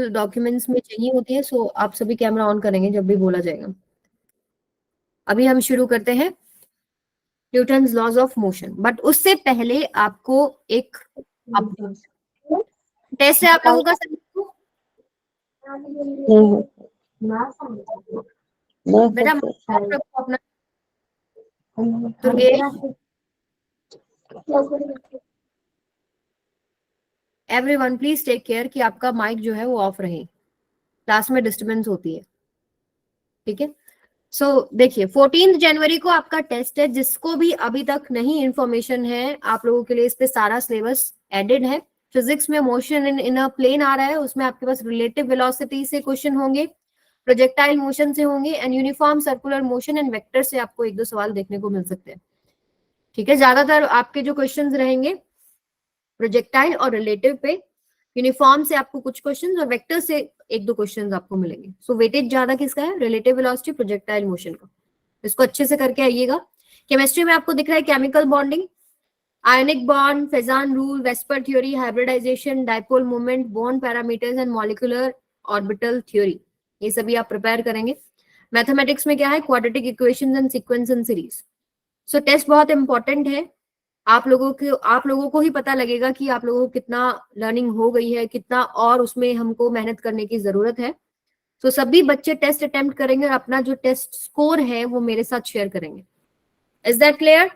Documents में चाहिए होती है, सो आप सभी कैमरा ऑन करेंगे जब भी बोला जाएगा। अभी हम शुरू करते हैं Newton's laws of motion, but उससे पहले आपको एक टेस्ट है आप लोगों का सभी को। बेटा रखो अपना Durgesh, everyone please take care कि आपका माइक जो है वो ऑफ रहे, क्लास में डिस्टरबेंस होती है, ठीक है। सो देखिए 14 जनवरी को आपका टेस्ट है, जिसको भी अभी तक नहीं इंफॉर्मेशन है आप लोगों के लिए, इस पे सारा सिलेबस एडेड है। फिजिक्स में मोशन इन अ प्लेन आ रहा है, उसमें आपके पास रिलेटिव वेलोसिटी से क्वेश्चन होंगे, प्रोजेक्टाइल मोशन से होंगे, and uniform circular motion and vector से आपको एक दो सवाल देखने को मिल सकते हैं, ठीक है। ज्यादातर आपके जो क्वेश्चंस रहेंगे प्रोजेक्टाइल और रिलेटिव पे, यूनिफॉर्म से आपको कुछ क्वेश्चंस और वेक्टर से एक दो क्वेश्चंस आपको मिलेंगे। सो वेटेज ज्यादा किसका है? रिलेटिव वेलोसिटी, प्रोजेक्टाइल मोशन का। इसको अच्छे से करके आइएगा। केमिस्ट्री में आपको दिख रहा है chemical bonding, ionic bond, Fajans rule, VSEPR theory, hybridisation, dipole moment, bond parameters and molecular orbital theory, ये सभी आप प्रिपेयर करेंगे। मैथमेटिक्स में क्या है? Quadratic equations and sequence and series. So test बहुत इंपॉर्टेंट है। आप लोगों को ही पता लगेगा कि आप लोगों को कितना लर्निंग हो गई है, कितना और उसमें हमको मेहनत करने की जरूरत है। तो सभी बच्चे टेस्ट अटेम्प्ट करेंगे और अपना जो टेस्ट स्कोर है वो मेरे साथ शेयर करेंगे। Is that clear?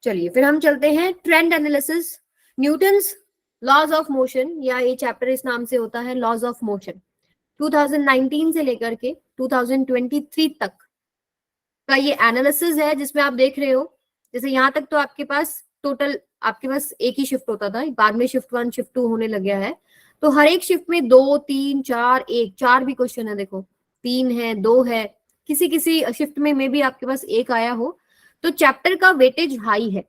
चलिए फिर हम चलते हैं trend analysis, Newton's laws of motion, या ये चैप्टर इस नाम से होता है लॉज ऑफ मोशन। 2019 से लेकर के 2023 तक का ये एनालिसिस है, जिसमें आप देख रहे हो जैसे यहाँ तक तो आपके पास टोटल आपके पास एक ही शिफ्ट होता था, बाद में शिफ्ट 1 शिफ्ट 2 होने लग गया है। तो हर एक शिफ्ट में 2 3 4 1 4 भी क्वेश्चन है, देखो 3 है 2 है, किसी किसी शिफ्ट में मे भी आपके पास एक आया हो। तो चैप्टर का वेटेज हाई है,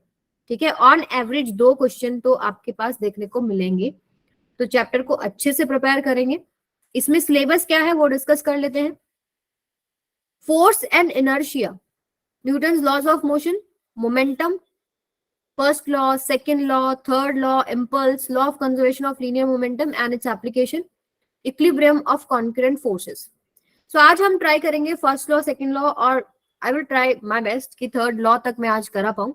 ठीक है। ऑन एवरेज 2 क्वेश्चन तो आपके पास देखने को मिलेंगे। तो चैप्टर को अच्छे से प्रिपेयर करेंगे। इसमें सिलेबस क्या है वो डिस्कस कर लेते हैं। Force and inertia, Newton's laws of motion, momentum, first law, second law, third law, impulse, law of conservation of linear momentum and its application, equilibrium of concurrent forces. So आज हम try करेंगे first law, second law, और I will try my best कि third law तक मैं आज करा पाऊं।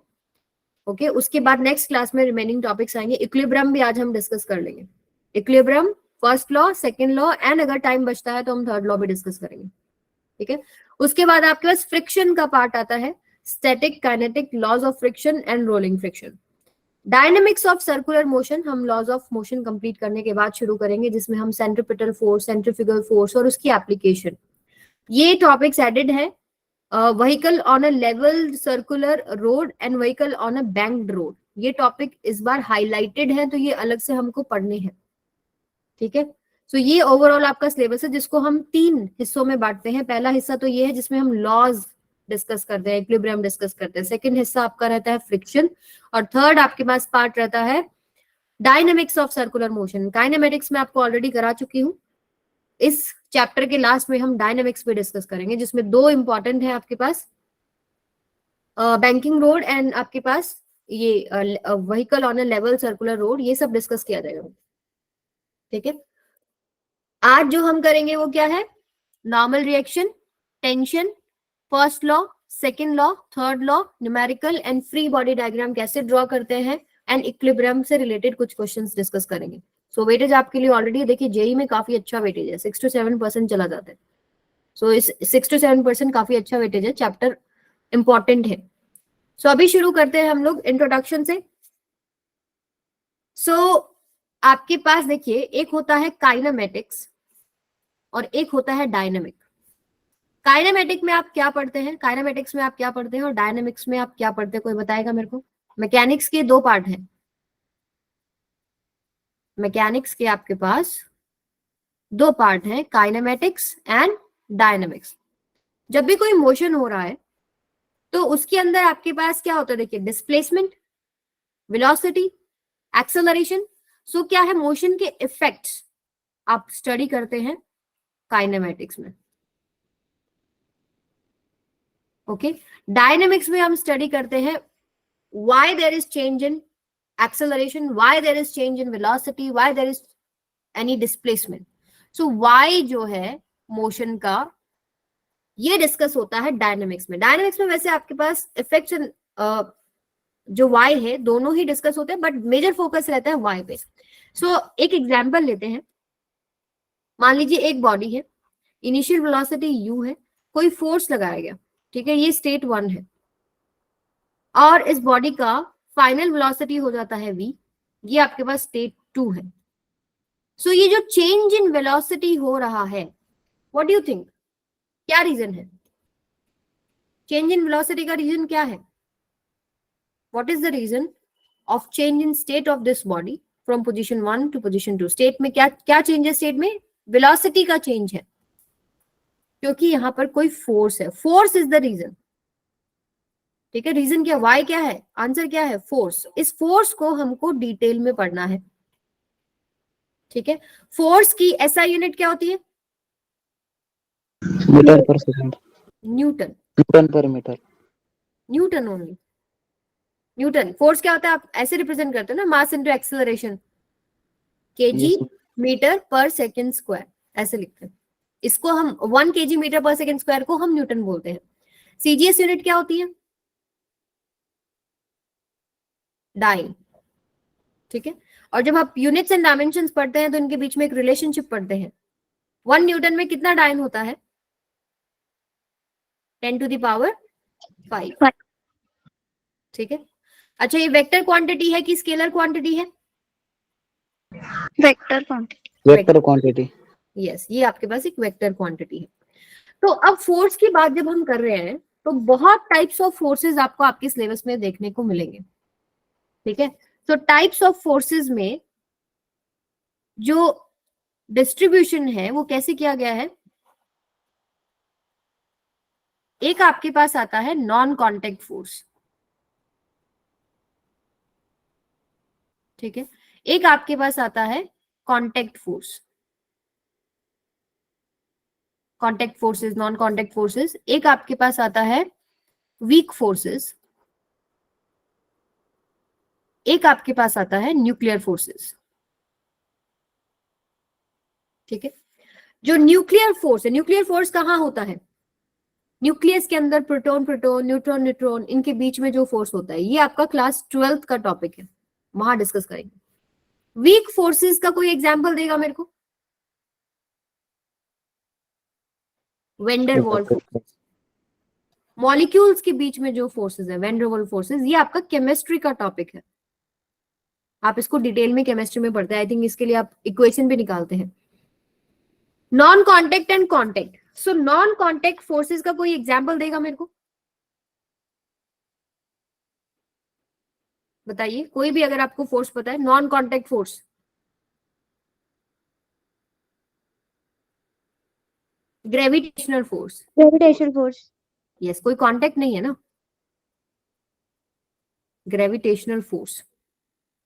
ओके, उसके बाद नेक्स्ट क्लास में रिमेनिंग टॉपिक्स आएंगे। इक्विलिब्रियम भी आज हम डिस्कस कर लेंगे। Equilibrium, first law, second law, and अगर टाइम बचता है तो हम थर्ड लॉ भी डिस्कस करेंगे, ठीक है। उसके बाद आपके पास फ्रिक्शन का पार्ट आता है, static, kinetic, laws of friction and rolling friction. Dynamics of circular motion हम लॉज ऑफ मोशन कंप्लीट करने के बाद शुरू करेंगे, जिसमें हम सेंट्रीपिटल फोर्स, सेंट्रीफ्यूगल फोर्स और उसकी एप्लीकेशन, ये टॉपिक्स एडेड है। Vehicle on a level circular road and vehicle on a banked road, ये टॉपिक इस बार हाईलाइटेड है, तो ये अलग से हमको पढ़ने हैं, ठीक है। तो ये ओवरऑल आपका सिलेबस है, जिसको हम 3 हिस्सों में बांटते हैं। पहला हिस्सा तो ये है जिसमें हम लॉज डिस्कस करते हैं, इक्विलिब्रियम डिस्कस करते हैं। सेकंड हिस्सा आपका रहता है फ्रिक्शन, और थर्ड आपके पास पार्ट रहता है dynamics of circular motion. Kinematics में आपको ऑलरेडी करा चुकी हूँ। इस चैप्टर के लास्ट में हम डायनेमिक्स पे डिस्कस करेंगे, जिसमें 2 इंपॉर्टेंट है आपके पास, बैंकिंग रोड एंड आपके पास ये vehicle on a level circular road, ये सब डिस्कस किया जाएगा, ठीक है। आज जो हम करेंगे वो क्या है? Normal reaction, tension, first law, second law, third law, numerical and free body diagram कैसे ड्रॉ करते हैं, एंड इक्विलिब्रियम से रिलेटेड कुछ क्वेश्चंस डिस्कस करेंगे। सो वेटेज आपके लिए ऑलरेडी देखिए जेई में काफी अच्छा वेटेज है, 6 to 7% चला जाता है। सो इस 6 to 7% काफी अच्छा वेटेज है, चैप्टर इंपॉर्टेंट है। सो अभी शुरू करते हैं हम लोग इंट्रोडक्शन से। सो आपके पास देखिए एक होता है काइनेमेटिक्स और एक होता है डायनेमिक। काइनेमेटिक में आप क्या पढ़ते हैं, काइनेमेटिक्स में आप क्या पढ़ते हैं, और डायनेमिक्स में आप क्या पढ़ते हैं, कोई बताएगा मेरे को? मैकेनिक्स के 2 पार्ट हैं। मैकेनिक्स के आपके पास 2 पार्ट हैं, काइनेमेटिक्स एंड डायनेमिक्स। जब भी कोई मोशन हो रहा है तो उसके अंदर आपके पास क्या होता है? देखिए डिस्प्लेसमेंट, वेलोसिटी, एक्सेलरेशन। सो क्या है? मोशन के इफेक्ट्स आप स्टडी करते हैं काइनेमेटिक्स में, ओके। डायनेमिक्स में हम स्टडी करते हैं why there is change in acceleration, why there is change in velocity, why there is any displacement. So why जो है मोशन का, ये डिस्कस होता है डायनेमिक्स में. डायनेमिक्स में वैसे आपके पास इफेक्ट्स जो वाई है दोनों ही डिस्कस होते हैं, बट मेजर फोकस रहता है वाई पे. सो एक एग्जांपल लेते हैं. मान लीजिए एक बॉडी है, इनिशियल वेलोसिटी u है, कोई फोर्स लगाया गया, ठीक है, ये स्टेट 1 है, और इस बॉडी का फाइनल वेलोसिटी हो जाता है v, ये आपके पास स्टेट 2 है. सो ये जो चेंज इन वेलोसिटी हो रहा है, व्हाट डू यू थिंक, क्या रीजन है? चेंज इन वेलोसिटी का रीजन क्या है? What is the reason of change in state of this body from position 1 to position 2? State में क्या क्या चेंज है? स्टेट में वेलोसिटी का चेंज है, क्योंकि यहां पर कोई फोर्स है. Force is the reason. ठीक है, रीजन क्या, वाई क्या है, आंसर क्या है, फोर्स. इस फोर्स को हमको डिटेल में पढ़ना है. ठीक है, फोर्स की एसआई यूनिट क्या होती है? Metre per second. Newton. Newton per metre. Newton only. Newton. Force क्या होता है, आप ऐसे रिप्रेजेंट करते हो ना, mass into acceleration, KG metre per second square, ऐसे लिखते हैं. इसको हम 1 kg metre per second square को हम न्यूटन बोलते हैं. सीजीएस यूनिट क्या होती है? डाइन. ठीक है, और जब आप यूनिट्स एंड डायमेंशंस पढ़ते हैं तो इनके बीच में एक रिलेशनशिप पढ़ते हैं. 1 न्यूटन में कितना डाइन होता है? 10 to the power 5. ठीक है, अच्छा ये वेक्टर क्वांटिटी है कि स्केलर क्वांटिटी है? Vector quantity. Vector quantity. Yes, ये आपके पास एक वेक्टर क्वांटिटी है. तो अब फोर्स की बात जब हम कर रहे हैं तो बहुत टाइप्स ऑफ फोर्सेस आपको आपके सिलेबस में देखने को मिलेंगे. ठीक है, तो टाइप्स ऑफ फोर्सेस में जो डिस्ट्रीब्यूशन है वो कैसे किया गया है? एक आपके पास आता है नॉन कॉन्टेक्ट फोर्स. ठीक है, एक आपके पास आता है contact force. Contact forces, non contact forces. एक आपके पास आता है वीक फोर्सेस. एक आपके पास आता है न्यूक्लियर फोर्सेस. ठीक है, जो न्यूक्लियर फोर्स है, न्यूक्लियर फोर्स कहां होता है? न्यूक्लियस के अंदर प्रोटॉन प्रोटॉन, न्यूट्रॉन न्यूट्रॉन, इनके बीच में जो फोर्स होता है, ये आपका क्लास 12th का टॉपिक है, वहां डिस्कस करेंगे. वीक फोर्सेस का कोई एग्जांपल देगा मेरे को? Vendor wall force. मॉलिक्यूल्स के बीच में जो फोर्सेस है, वेंडर वॉल फोर्सेस, ये आपका केमिस्ट्री का टॉपिक है. आप इसको डिटेल में केमिस्ट्री में पढ़ते हैं. आई थिंक इसके लिए आप इक्वेशन भी निकालते हैं. Non contact and contact. So non contact forces का कोई एग्जांपल देगा मेरे को? बताइए, कोई भी अगर आपको फोर्स पता है, non contact force. Gravitational force. Gravitational force. Yes, कोई कांटेक्ट नहीं है ना. ग्रेविटेशनल फोर्स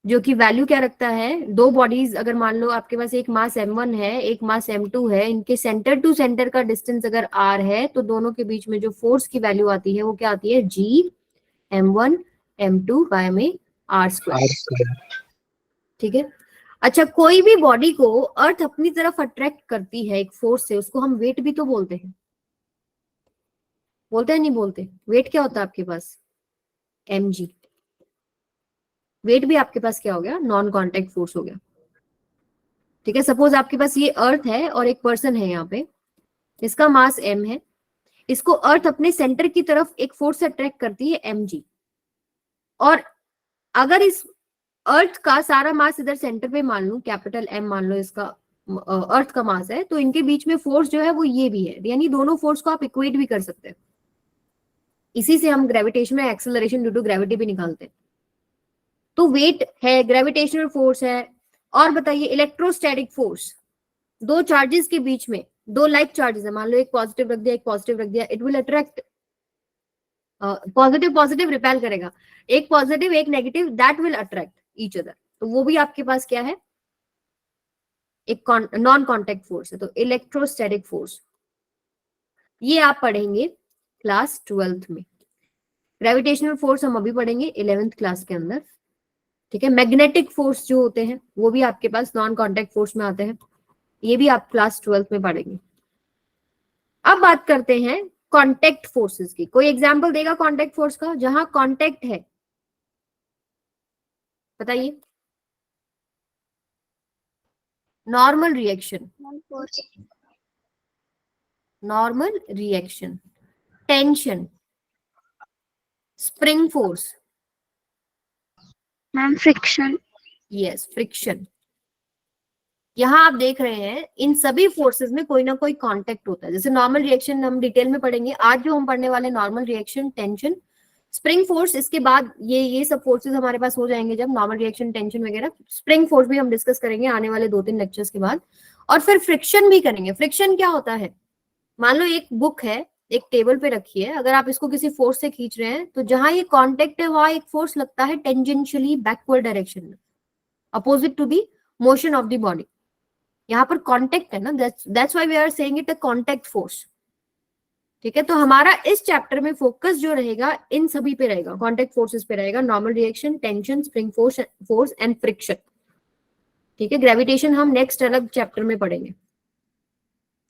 जो कि वैल्यू क्या रखता है, दो बॉडीज अगर मान लो आपके पास एक मास m1 है, एक मास m2 है, इनके सेंटर टू सेंटर का डिस्टेंस अगर r है, तो दोनों के बीच में जो फोर्स की वैल्यू आती है वो क्या आती है? g m1 m2 बाय में r स्क्वायर. ठीक है, अच्छा कोई भी बॉडी को अर्थ अपनी तरफ अट्रैक्ट करती है एक फोर्स से, उसको हम वेट भी तो बोलते हैं. बोलते हैं नहीं बोलते? वेट क्या होता है आपके पास? mg. वेट भी आपके पास क्या हो गया? नॉन कॉन्टेक्ट फोर्स हो गया. ठीक है, सपोज आपके पास ये अर्थ है और एक पर्सन है यहाँ पे, इसका मास m है, इसको अर्थ अपने सेंटर की तरफ एक फोर्स अट्रैक्ट करती है mg, और अगर इस अर्थ का सारा मास इधर सेंटर पे मान लो, कैपिटल M मान लो इसका अर्थ का मास है, तो इनके बीच में फोर्स जो है वो ये भी है. यानी दोनों फोर्स को आप इक्वेट भी कर सकते हैं. इसी से हम ग्रेविटेशन में एक्सेलरेशन ड्यू टू ग्रेविटी भी निकालते हैं. तो वेट है, ग्रेविटेशनल फोर्स है, और बताइए इलेक्ट्रोस्टैटिक फोर्स. दो चार्जेस के बीच में, दो लाइक चार्जेस है, मान लो एक पॉजिटिव रख दिया, एक पॉजिटिव रख दिया, it will attract. Positive positive repel करेगा, एक पॉजिटिव एक negative, that will attract each other. तो वो भी आपके पास क्या है? एक नॉन कॉन्टेक्ट फोर्स है. तो इलेक्ट्रोस्टैटिक फोर्स ये आप पढ़ेंगे क्लास 12th में. ग्रेविटेशनल फोर्स हम अभी पढ़ेंगे 11th क्लास के अंदर. ठीक है। मैग्नेटिक फोर्स जो होते हैं वो भी आपके पास नॉन कांटेक्ट फोर्स में आते हैं, ये भी आप क्लास 12th में पढ़ेंगे। अब बात करते हैं कांटेक्ट फोर्सेस की। कोई एग्जांपल देगा कांटेक्ट फोर्स का जहां कांटेक्ट है? बताइए। Normal reaction, normal reaction, tension, spring force, ma'am friction. Yes friction. यहां आप देख रहे हैं इन सभी फोर्सेस में कोई ना कोई कांटेक्ट होता है। जैसे नॉर्मल रिएक्शन हम डिटेल में पढ़ेंगे, आज जो हम पढ़ने वाले normal reaction, tension, spring force, इसके बाद ये सब फोर्सेस हमारे पास हो जाएंगे जब नॉर्मल रिएक्शन, टेंशन वगैरह। स्प्रिंग फोर्स भी हम डिस्कस करेंगे आने वाले 2-3 लेक्चर्स के बाद। और फिर फ्रिक्शन भी करेंगे। फ्रिक्शन क्या होता है? मान लो एक बुक है, एक टेबल पे रखी है, अगर आप इसको किसी फोर्स से खींच रहे हैं तो जहां ये कांटेक्ट है वहां एक फोर्स लगता है टेंजेंशियली बैकवर्ड डायरेक्शन में, opposite to the motion of the body. यहाँ पर कांटेक्ट है ना, that's why we are saying it a contact force. ठीक है, तो हमारा इस चैप्टर में फोकस जो रहेगा इन सभी पे रहेगा, कांटेक्ट फोर्सेस पे रहेगा, normal reaction, tension, spring force and friction. ठीक है, ग्रेविटेशन हम नेक्स्ट अलग चैप्टर में पढ़ेंगे।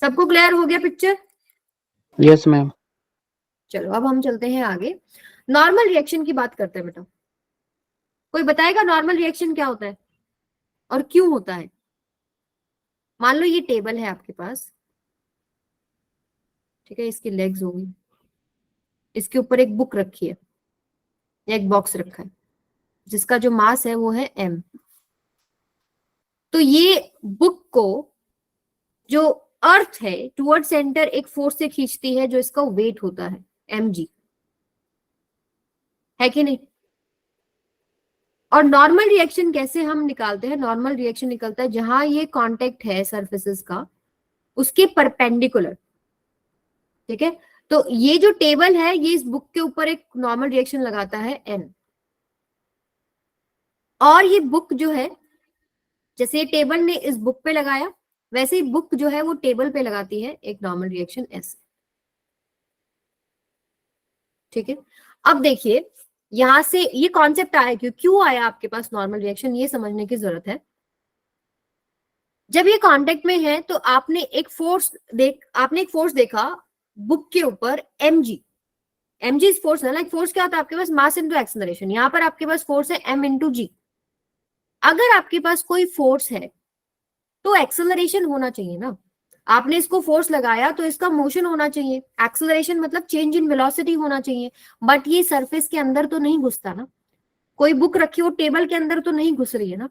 सबको क्लियर हो गया पिक्चर? Yes ma'am. चलो अब हम चलते हैं आगे, नॉर्मल रिएक्शन की बात करते हैं। बेटा कोई बताएगा नॉर्मल रिएक्शन क्या होता है और क्यों होता है? मान लो ये टेबल है आपके पास, ठीक है, इसकी लेग्स होगी, इसके ऊपर एक बुक रखी है या एक बॉक्स रखा है जिसका जो मास है वो है m। तो ये बुक को जो अर्थ है टुवर्ड सेंटर एक फोर्स से खींचती है जो इसका वेट होता है mg, है कि नहीं? और नॉर्मल रिएक्शन कैसे हम निकालते हैं? नॉर्मल रिएक्शन निकलता है जहां ये कांटेक्ट है सरफेसेस का उसके परपेंडिकुलर। ठीक है, तो ये जो टेबल है ये इस बुक के ऊपर एक नॉर्मल रिएक्शन लगाता है n, और ये बुक जो है, जैसे ये टेबल ने इस बुक पे लगाया वैसे ही बुक जो है वो टेबल पे लगाती है एक नॉर्मल रिएक्शन s। ठीक है, अब देखिए यहां से ये कॉन्सेप्ट आया क्यों आया आपके पास नॉर्मल रिएक्शन, ये समझने की जरूरत है। जब ये कांटेक्ट में है तो आपने एक फोर्स देखा बुक के ऊपर mg। mg इज फोर्स है, लाइक फोर्स क्या होता है आपके पास? मास इनटू एक्सेलरेशन। यहाँ पर आपके पास फोर्स है m इंटू जी। अगर आपके पास कोई फोर्स है तो एक्सेलरेशन होना चाहिए ना, आपने इसको फोर्स लगाया तो इसका मोशन होना चाहिए, एक्सेलरेशन मतलब चेंज इन वेलोसिटी होना चाहिए। बट ये सरफेस के अंदर तो नहीं घुसता ना, कोई बुक रखी हो टेबल के अंदर तो नहीं घुस रही है ना,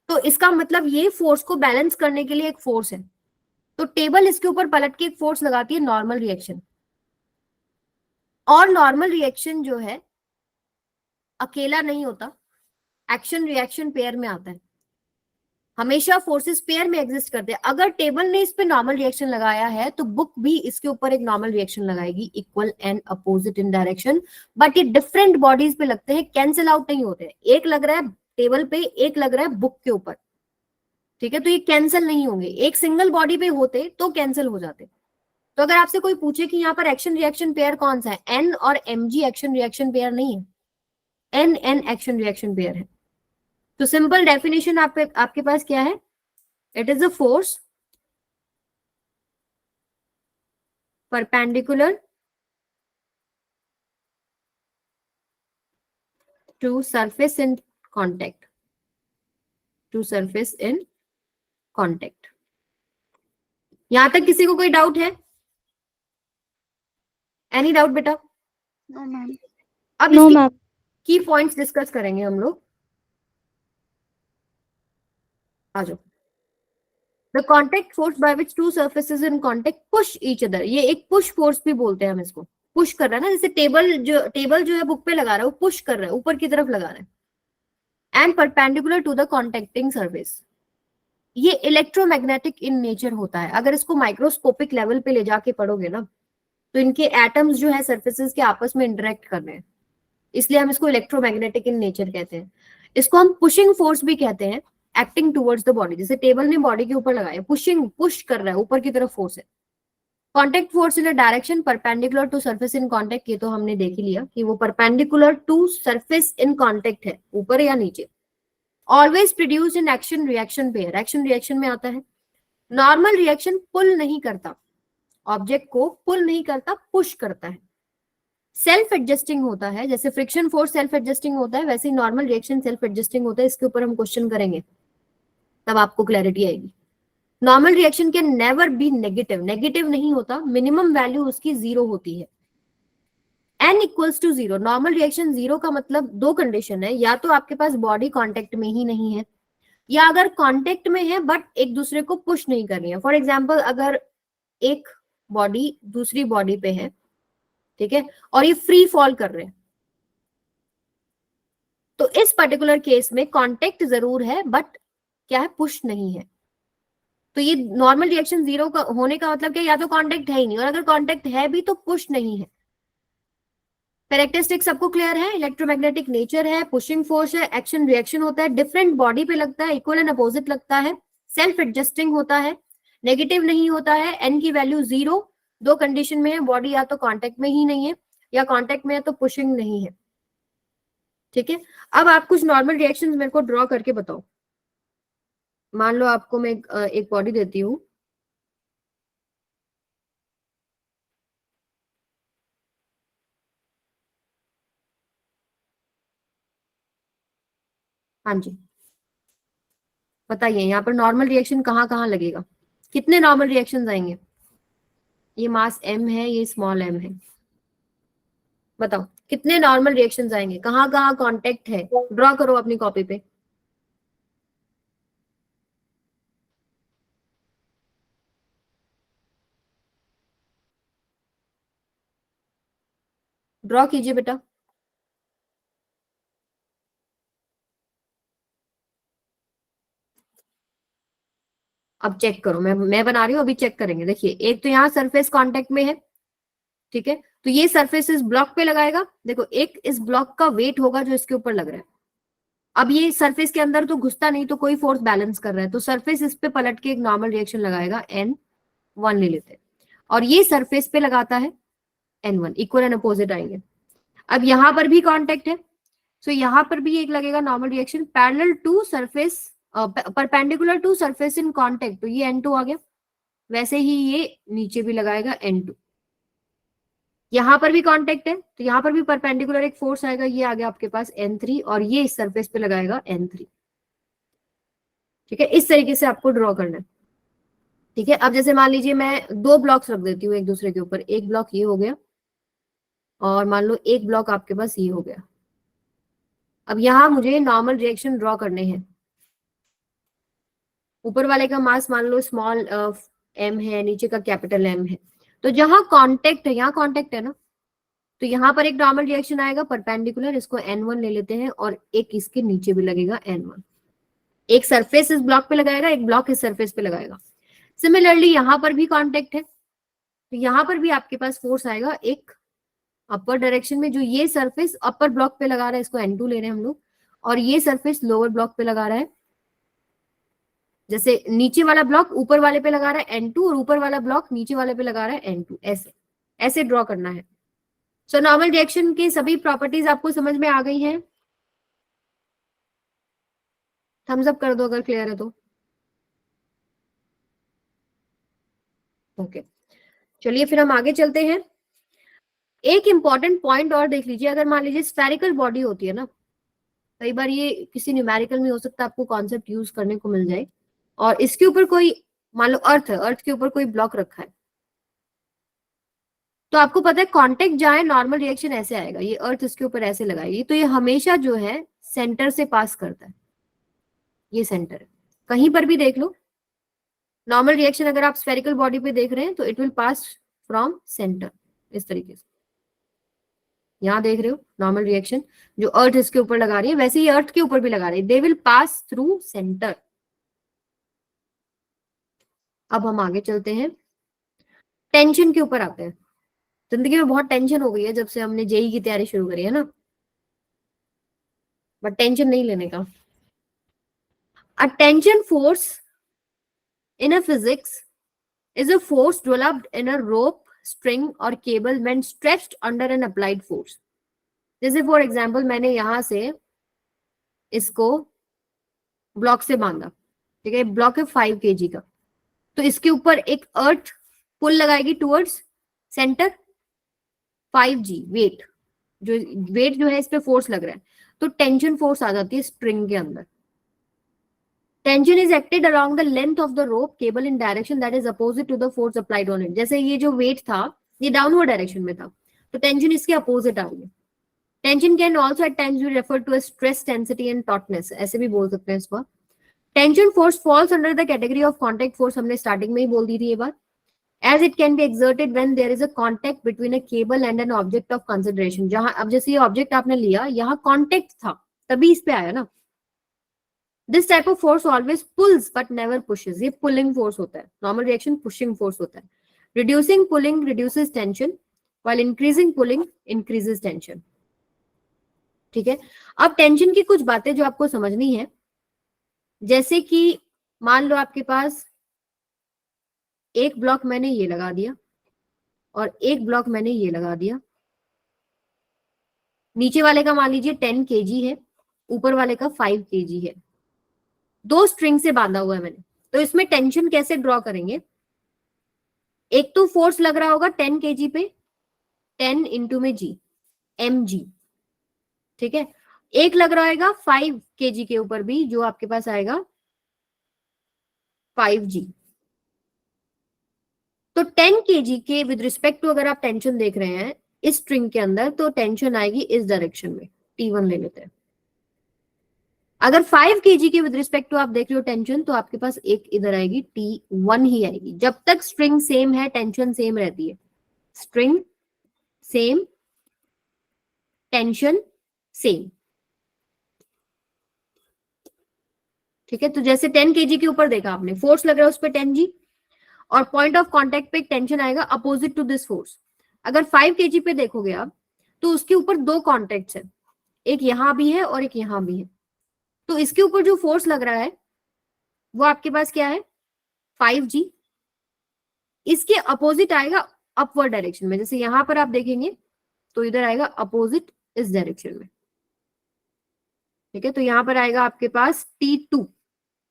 तो इसका मतलब ये फोर्स को बैलेंस करने के लिए एक फोर्स है। तो टेबल इसके ऊपर पलट के एक फोर्स लगाती है, नॉर्मल रिएक्शन। और नॉर्मल रिएक्शन जो है अकेला नहीं होता, एक्शन रिएक्शन पेयर में आता है। हमेशा फोर्सेस पेयर में एग्जिस्ट करते हैं। अगर टेबल ने इस पे नॉर्मल रिएक्शन लगाया है तो बुक भी इसके ऊपर एक नॉर्मल रिएक्शन लगाएगी, equal and opposite in direction. But ये डिफरेंट बॉडीज पे लगते हैं, कैंसिल आउट नहीं होते हैं। एक लग रहा है टेबल पे, एक लग रहा है बुक के ऊपर। ठीक है, तो ये कैंसिल नहीं होंगे, एक सिंगल बॉडी पे होते तो कैंसिल हो जाते। तो अगर आपसे कोई पूछे कि यहाँ पर एक्शन रिएक्शन पेयर कौन सा है, एन और mg एक्शन रिएक्शन पेयर नहीं है, एन एक्शन रिएक्शन पेयर है। तो सिंपल डेफिनेशन आपके पास क्या है? It is a force perpendicular to surface in contact, to surface in contact. यहां तक किसी को कोई डाउट है? एनी डाउट बेटा? No ma'am. अब नो इसकी मैम। की पॉइंट्स डिस्कस करेंगे हम लोग। आ जाओ। The contact force by which two surfaces in contact push each other, ये एक पुश फोर्स भी बोलते हैं हम इसको। पुश कर रहा है ना, जैसे टेबल जो है बुक पे लगा रहा है, वो पुश कर रहा है, ऊपर की तरफ लगा रहा है। And perpendicular to the contacting surface, ये इलेक्ट्रोमैग्नेटिक इन नेचर होता है। अगर इसको माइक्रोस्कोपिक लेवल पे ले जाके पढ़ोगे ना तो इनके एटम्स जो है सर्फेसेस के आपस में इंटरेक्ट कर रहे हैं, इसलिए हम इसको इलेक्ट्रोमैग्नेटिक इन नेचर कहते हैं। इसको हम पुशिंग फोर्स भी कहते हैं, एक्टिंग टुवर्ड्स द बॉडी। जैसे टेबल ने बॉडी के ऊपर लगाया, पुश कर रहा है, ऊपर की तरफ फोर्स है। Contact force in a direction perpendicular to surface in contact, ये तो हमने देख ही लिया कि वो perpendicular to surface in contact है, ऊपर या नीचे। Always produce in action reaction pair, action reaction में आता है। नॉर्मल रिएक्शन पुल नहीं करता, ऑब्जेक्ट को पुल नहीं करता, पुश करता है। सेल्फ एडजस्टिंग होता है, जैसे फ्रिक्शन फोर्स सेल्फ एडजस्टिंग होता है, वैसे ही नॉर्मल रिएक्शन सेल्फ एडजस्टिंग होता है। इसके ऊपर हम क्वेश्चन करेंगे, तब आपको क्लैरिटी आएगी। Normal reaction can never be negative, negative नहीं होता, मिनिमम वैल्यू उसकी 0 होती है। n equals to 0, normal reaction 0 का मतलब दो कंडीशन है, या तो आपके पास बॉडी कांटेक्ट में ही नहीं है, या अगर कांटेक्ट में है बट एक दूसरे को पुश नहीं कर रही है। फॉर एग्जांपल अगर एक बॉडी दूसरी बॉडी पे है, ठीक है, और ये फ्री फॉल कर रहे हैं, तो इस पर्टिकुलर केस में कांटेक्ट जरूर है बट क्या है, पुश नहीं है। तो ये नॉर्मल रिएक्शन 0 का होने का मतलब क्या, या तो कांटेक्ट है ही नहीं, और अगर कांटेक्ट है भी तो पुश नहीं है। कैरेक्टरिस्टिक सबको क्लियर है, इलेक्ट्रोमैग्नेटिक नेचर है, पुशिंग फोर्स है, एक्शन रिएक्शन होता है, डिफरेंट बॉडी पे लगता है, इक्वल एंड अपोजिट लगता है, सेल्फ एडजस्टिंग होता है, नेगेटिव नहीं होता है, एन की वैल्यू 0, दो कंडीशन में है, बॉडी या तो कांटेक्ट में ही नहीं है या कांटेक्ट में है तो पुशिंग नहीं है। ठीक है, अब आप कुछ नॉर्मल रिएक्शंस मेरे को ड्रॉ करके बताओ। मान लो आपको मैं एक बॉडी देती हूँ, हाँ जी बताइए यहाँ पर नॉर्मल रिएक्शन कहाँ कहाँ लगेगा, कितने नॉर्मल रिएक्शंस आएंगे। ये मास m है, ये स्मॉल m है, बताओ कितने नॉर्मल रिएक्शंस आएंगे, कहाँ कहाँ कांटेक्ट है, ड्रॉ करो अपनी कॉपी पे। ड्रॉ कीजिए बेटा। अब चेक करो, मैं बना रही हूँ, अभी चेक करेंगे। देखिए एक तो यहाँ सरफेस कांटेक्ट में है, ठीक है, तो ये सरफेस इस ब्लॉक पे लगाएगा, देखो एक इस ब्लॉक का वेट होगा जो इसके ऊपर लग रहा है। अब ये सरफेस के अंदर तो घुसता नहीं, तो कोई फोर्स बैलेंस कर रहा है, तो सरफेस इस पे पलट के एक नॉर्मल रिएक्शन लगाएगा, N1 ले लेते हैं, और ये सरफेस पे लगाता है N1, इक्वल एंड अपोजिट आएंगे। अब यहाँ पर भी कांटेक्ट है, सो यहाँ पर भी एक लगेगा normal reaction, parallel to surface, perpendicular to surface in contact, तो ये N2 आ गया। वैसे ही ये नीचे भी लगाएगा N2, यहाँ पर भी कांटेक्ट है तो यहाँ पर भी परपेंडिकुलर एक फोर्स आएगा, ये आ गया आपके पास N3, और ये इस सरफेस पे लगाएगा N3। ठीक है, इस तरीके से आपको ड्रॉ करना है। ठीक है, अब जैसे मान लीजिए मैं दो ब्लॉक्स रख देती हूँ एक दूसरे के ऊपर, एक ब्लॉक ये हो गया और मान लो एक ब्लॉक आपके पास ये हो गया। अब यहाँ मुझे नॉर्मल रिएक्शन ड्रॉ करने हैं। ऊपर वाले का मास मान लो स्मॉल m है, नीचे का कैपिटल M है, तो जहां कांटेक्ट है, यहाँ कांटेक्ट है ना, तो यहाँ पर एक नॉर्मल रिएक्शन आएगा परपेंडिकुलर, इसको N1 ले लेते हैं, और एक इसके नीचे भी लगेगा N1। एक सरफेस इस ब्लॉक पे लगाएगा, एक ब्लॉक इस सरफेस पे लगाएगा। सिमिलरली यहाँ पर भी कांटेक्ट है, तो यहाँ पर भी आपके पास फोर्स आएगा एक अपर डायरेक्शन में, जो ये सरफेस अपर ब्लॉक पे लगा रहा है, इसको N2 ले रहे हैं हम लोग, और ये सरफेस लोअर ब्लॉक पे लगा रहा है। जैसे नीचे वाला ब्लॉक ऊपर वाले पे लगा रहा है N2, और ऊपर वाला ब्लॉक नीचे वाले पे लगा रहा है N2, ऐसे ऐसे ड्रॉ करना है। सो नॉर्मल रिएक्शन की सभी प्रॉपर्टीज आपको समझ में आ गई हैं? थम्स अप कर दो अगर क्लियर है तो। ओके, चलिए फिर हम आगे चलते हैं। एक इंपॉर्टेंट पॉइंट और देख लीजिए, अगर मान लीजिए स्फेरिकल बॉडी होती है ना, कई बार ये किसी न्यूमेरिकल में हो सकता है आपको कॉन्सेप्ट यूज करने को मिल जाए, और इसके ऊपर कोई मान लो अर्थ है, अर्थ के ऊपर कोई ब्लॉक रखा है, तो आपको पता है कांटेक्ट जहाँ है नॉर्मल रिएक्शन ऐसे आएगा, ये अर्थ इसके ऊपर ऐसे लगाएगी, तो ये हमेशा जो है सेंटर से पास करता है, ये सेंटर है। कहीं पर भी देख लो नॉर्मल रिएक्शन, अगर आप स्फेरिकल बॉडी पे देख रहे हैं तो it will pass from centre, इस तरीके से। यहाँ देख रहे हो नॉर्मल रिएक्शन जो अर्थ इसके ऊपर लगा रही है, वैसे ही अर्थ के ऊपर भी लगा रही है, they will pass through centre. अब हम आगे चलते हैं, टेंशन के ऊपर आते हैं। जिंदगी में बहुत टेंशन हो गई है जब से हमने जेई की तैयारी शुरू करी है ना, बट टेंशन नहीं लेने का। अ tension force in a physics is a force developed in a rope, string or cable when stretched under an applied force. जैसे फॉर एग्जाम्पल मैंने यहां से इसको ब्लॉक से बांधा, ठीक है, ब्लॉक है 5 kg का, तो इसके ऊपर एक अर्थ पुल लगाएगी टुवर्ड्स सेंटर 5g वेट, जो वेट जो है इस पे फोर्स लग रहा है, तो टेंशन फोर्स आ जाती है स्प्रिंग के अंदर। Tension is acted along the length of the rope cable in direction that is opposite to the force applied on it. जैसे ये जो वेट था ये डाउनवर्ड डायरेक्शन में था, तो टेंशन इसके अपोजिट आ रही है। Tension can also at times be refer to stress tensity and tautness, ऐसे भी बोल सकते हैं इसको। Tension force falls under the category of contact force, हमने स्टार्टिंग में ही बोल दी थी ये बात, as it can be exerted when there is a contact between a cable and an object of consideration। जहां अब जैसे ये ऑब्जेक्ट आपने लिया, यहाँ कॉन्टेक्ट था तभी इस पे आया ना। This type of force always pulls but never pushes, ये पुलिंग फोर्स होता है, नॉर्मल रिएक्शन पुशिंग फोर्स होता है। Reducing pulling reduces tension while increasing pulling increases tension, ठीक है। अब टेंशन की कुछ बातें जो आपको समझनी है, जैसे कि मान लो आपके पास एक ब्लॉक मैंने ये लगा दिया और एक ब्लॉक मैंने ये लगा दिया, नीचे वाले का मान लीजिए 10 kg है, ऊपर वाले का 5 kg है, दो स्ट्रिंग से बांधा हुआ है मैंने, तो इसमें टेंशन कैसे ड्रॉ करेंगे? एक तो फोर्स लग रहा होगा 10 kg पे, 10 इंटू में g, mg, ठीक है। एक लग रहा होगा 5 kg के ऊपर भी, जो आपके पास आएगा 5g। तो 10 kg के विद रिस्पेक्ट टू अगर आप टेंशन देख रहे हैं इस स्ट्रिंग के अंदर, तो टेंशन आएगी इस डायरेक्शन में, T1 ले लेते हैं। अगर 5 kg के विद रिस्पेक्ट टू आप देख रहे हो टेंशन, तो आपके पास एक इधर आएगी, T1 ही आएगी। जब तक स्ट्रिंग सेम है टेंशन सेम रहती है, स्ट्रिंग सेम टेंशन सेम, ठीक है। तो जैसे 10 kg के ऊपर देखा आपने, फोर्स लग रहा है उस पर 10g, और पॉइंट ऑफ कांटेक्ट पे एक टेंशन आएगा अपोजिट टू दिस फोर्स। अगर 5 kg पे देखोगे आप, तो उसके ऊपर दो कॉन्टेक्ट्स है, एक यहां भी है और एक यहां भी है, तो इसके ऊपर जो फोर्स लग रहा है वो आपके पास क्या है 5g, इसके अपोजिट आएगा अपवर्ड डायरेक्शन में। जैसे यहां पर आप देखेंगे तो इधर आएगा अपोजिट इस डायरेक्शन में, ठीक है। तो यहां पर आएगा आपके पास T2।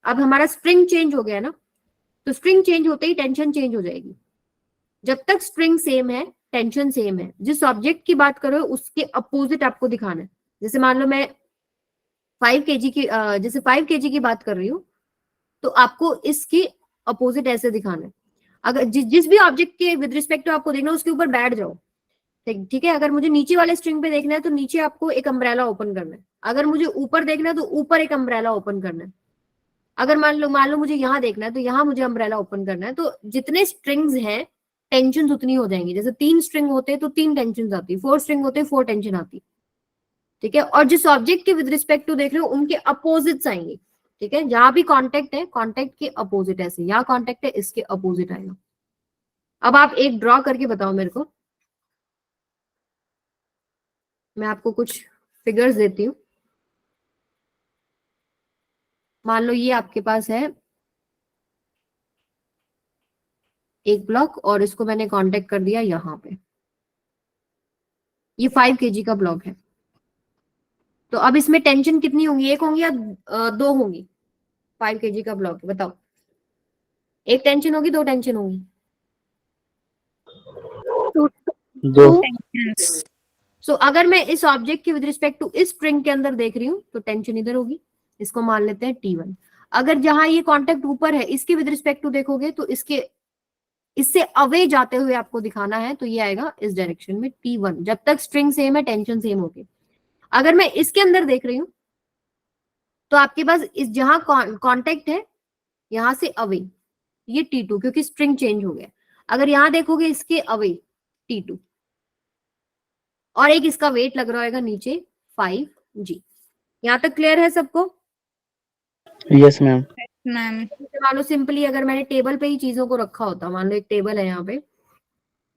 अब हमारा स्प्रिंग चेंज हो गया ना, तो स्प्रिंग चेंज होते ही टेंशन चेंज हो जाएगी। जब तक स्प्रिंग सेम है टेंशन सेम है, जिस ऑब्जेक्ट की बात करो उसके अपोजिट आपको दिखाना है। जैसे मान लो मैं 5 kg की जैसे 5 kg की बात कर रही हूँ, तो आपको इसके अपोजिट ऐसे दिखाना है। अगर जिस भी ऑब्जेक्ट के विद रिस्पेक्ट टू आपको देखना है उसके ऊपर बैठ जाओ, ठीक है। अगर मुझे नीचे वाले स्ट्रिंग पे देखना है तो नीचे आपको एक अम्ब्रेला ओपन करना है, अगर मुझे ऊपर देखना है तो ऊपर एक अम्ब्रेला ओपन करना है, अगर मान लो मुझे यहाँ देखना है तो यहाँ मुझे अम्ब्रेला ओपन करना है। तो जितने स्ट्रिंग्स हैं टेंशन उतनी हो जाएंगी। जैसे 3 स्ट्रिंग होते हैं तो 3 टेंशन आती है, 4 स्ट्रिंग होते हैं 4 टेंशन आती, ठीक है। और जिस ऑब्जेक्ट के विद रिस्पेक्ट टू देख रहे हो उनके अपोजिट्स आएंगे, ठीक है। जहां भी कॉन्टेक्ट है कॉन्टेक्ट के अपोजिट, ऐसे यहाँ कॉन्टेक्ट है इसके अपोजिट आएगा। अब आप एक ड्रॉ करके बताओ मेरे को, मैं आपको कुछ फिगर्स देती हूँ। मान लो ये आपके पास है एक ब्लॉक और इसको मैंने कांटेक्ट कर दिया यहाँ पे, ये 5 kg का ब्लॉक है। तो अब इसमें टेंशन कितनी होंगी, एक होंगी या दो होंगी? 5 kg का ब्लॉक है, बताओ एक टेंशन होगी दो टेंशन होगी? दो। सो अगर मैं इस ऑब्जेक्ट के विद रिस्पेक्ट टू इस स्ट्रिंग के अंदर देख रही हूँ तो टेंशन इधर होगी, इसको मान लेते हैं T1। अगर जहां ये कांटेक्ट ऊपर है इसके विद रिस्पेक्ट टू देखोगे तो इससे अवे जाते हुए आपको दिखाना है, तो ये आएगा इस डायरेक्शन में T1। जब तक स्ट्रिंग सेम है टेंशन सेम होगी। अगर मैं इसके अंदर देख रही हूं तो आपके पास इस जहां कांटेक्ट है यहां से अवे ये T2, क्योंकि स्ट्रिंग चेंज हो गया। अगर यहां देखोगे इसके अवे T2, और एक इसका वेट लग रहा होगा नीचे 5g। यहां तक क्लियर है सबको? Yes ma'am. मैम। मान लो सिंपली अगर मैंने टेबल पे ही चीजों को रखा होता, मान लो एक टेबल है यहाँ पे,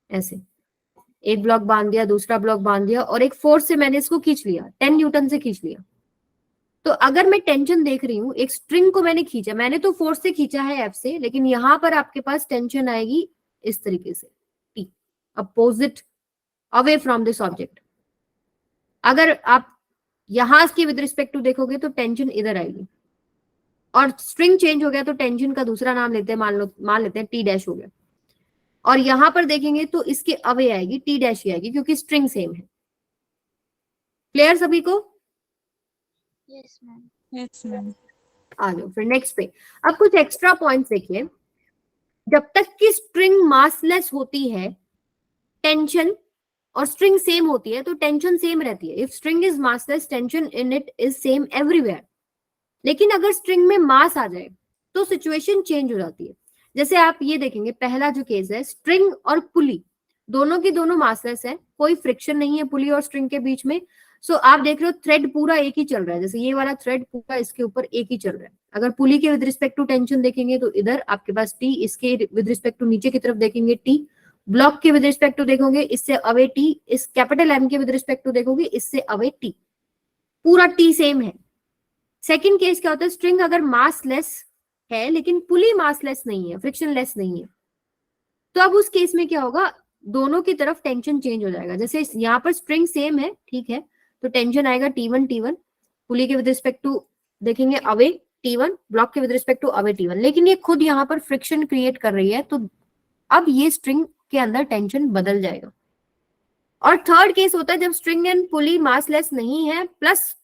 ऐसे एक ब्लॉक बांध दिया, दूसरा ब्लॉक बांध दिया, और एक फोर्स से मैंने इसको खींच लिया, 10 न्यूटन से खींच लिया। तो अगर मैं टेंशन देख रही हूँ, एक स्ट्रिंग को मैंने खींचा, मैंने तो फोर्स से खींचा है F से, लेकिन यहां पर आपके पास टेंशन आएगी इस तरीके से, T opposite away from this object. अगर आप यहां के विद रिस्पेक्ट टू देखोगे तो टेंशन इधर आएगी, और स्ट्रिंग चेंज हो गया तो टेंशन का दूसरा नाम लेते हैं, मान लेते हैं टी डैश हो गया। और यहां पर देखेंगे तो इसके अवे आएगी टी डैश ही आएगी क्योंकि स्ट्रिंग सेम है। क्लियर सभी को? Yes, ma'am. Yes, ma'am. आ जाओ फिर नेक्स्ट पे। अब कुछ एक्स्ट्रा पॉइंट्स देखिए। जब तक कि स्ट्रिंग मासलेस होती है, टेंशन और स्ट्रिंग सेम होती है तो टेंशन सेम रहती है। If string is massless, tension in it is same everywhere. लेकिन अगर स्ट्रिंग में मास आ जाए तो सिचुएशन चेंज हो जाती है। जैसे आप ये देखेंगे, पहला जो केस है, स्ट्रिंग और पुली दोनों की दोनों मासलेस है, कोई फ्रिक्शन नहीं है पुली और स्ट्रिंग के बीच में। सो आप देख रहे हो थ्रेड पूरा एक ही चल रहा है, जैसे ये वाला थ्रेड पूरा इसके ऊपर एक ही चल रहा है। अगर पुली के विद रिस्पेक्ट टू टेंशन देखेंगे तो इधर आपके पास टी, इसके विद रिस्पेक्ट टू नीचे की तरफ देखेंगे टी, ब्लॉक के विद रिस्पेक्ट टू देखोगे इससे अवे टी, इस कैपिटल एम के विद रिस्पेक्ट टू देखोगे इससे अवे टी, पूरा टी सेम है। सेकंड केस क्या होता है, स्ट्रिंग अगर मासलेस है लेकिन पुली मासलेस नहीं है, फ्रिक्शनलेस नहीं है, तो अब उस केस में क्या होगा, दोनों की तरफ टेंशन चेंज हो जाएगा। जैसे यहाँ पर स्ट्रिंग सेम है, ठीक है, तो टेंशन आएगा T1 T1, पुली के विद रिस्पेक्ट टू देखेंगे अवे T1, ब्लॉक के with respect to away T1, लेकिन ये खुद यहाँ पर फ्रिक्शन क्रिएट कर रही है तो अब ये स्ट्रिंग के अंदर टेंशन बदल जाएगा। और थर्ड केस होता है जब स्ट्रिंग एंड पुली मासलेस नहीं है, प्लस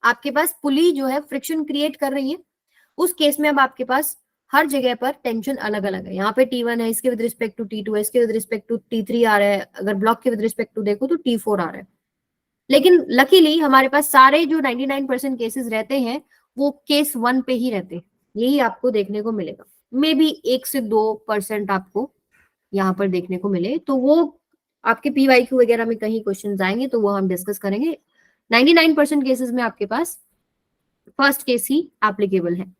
आपके पास पुली जो है फ्रिक्शन क्रिएट कर रही है। उस केस में अब आपके पास हर जगह पर टेंशन अलग अलग है। यहाँ पे T1 है, इसके विद रिस्पेक्ट टू T2 है, इसके विद रिस्पेक्ट टू T3 आ रहा है, अगर ब्लॉक के विद रिस्पेक्ट टू देखो तो T4 आ रहा है। लेकिन लकीली हमारे पास सारे जो 99% केसेस रहते हैं वो केस 1 पे ही रहते हैं, यही आपको देखने को मिलेगा। मे बी 1 से 2% आपको यहाँ पर देखने को मिले, तो वो आपके PYQ वगैरह में कहीं क्वेश्चन आएंगे तो वो हम डिस्कस करेंगे। 99% केसेस में आपके पास फर्स्ट केस ही एप्लीकेबल है।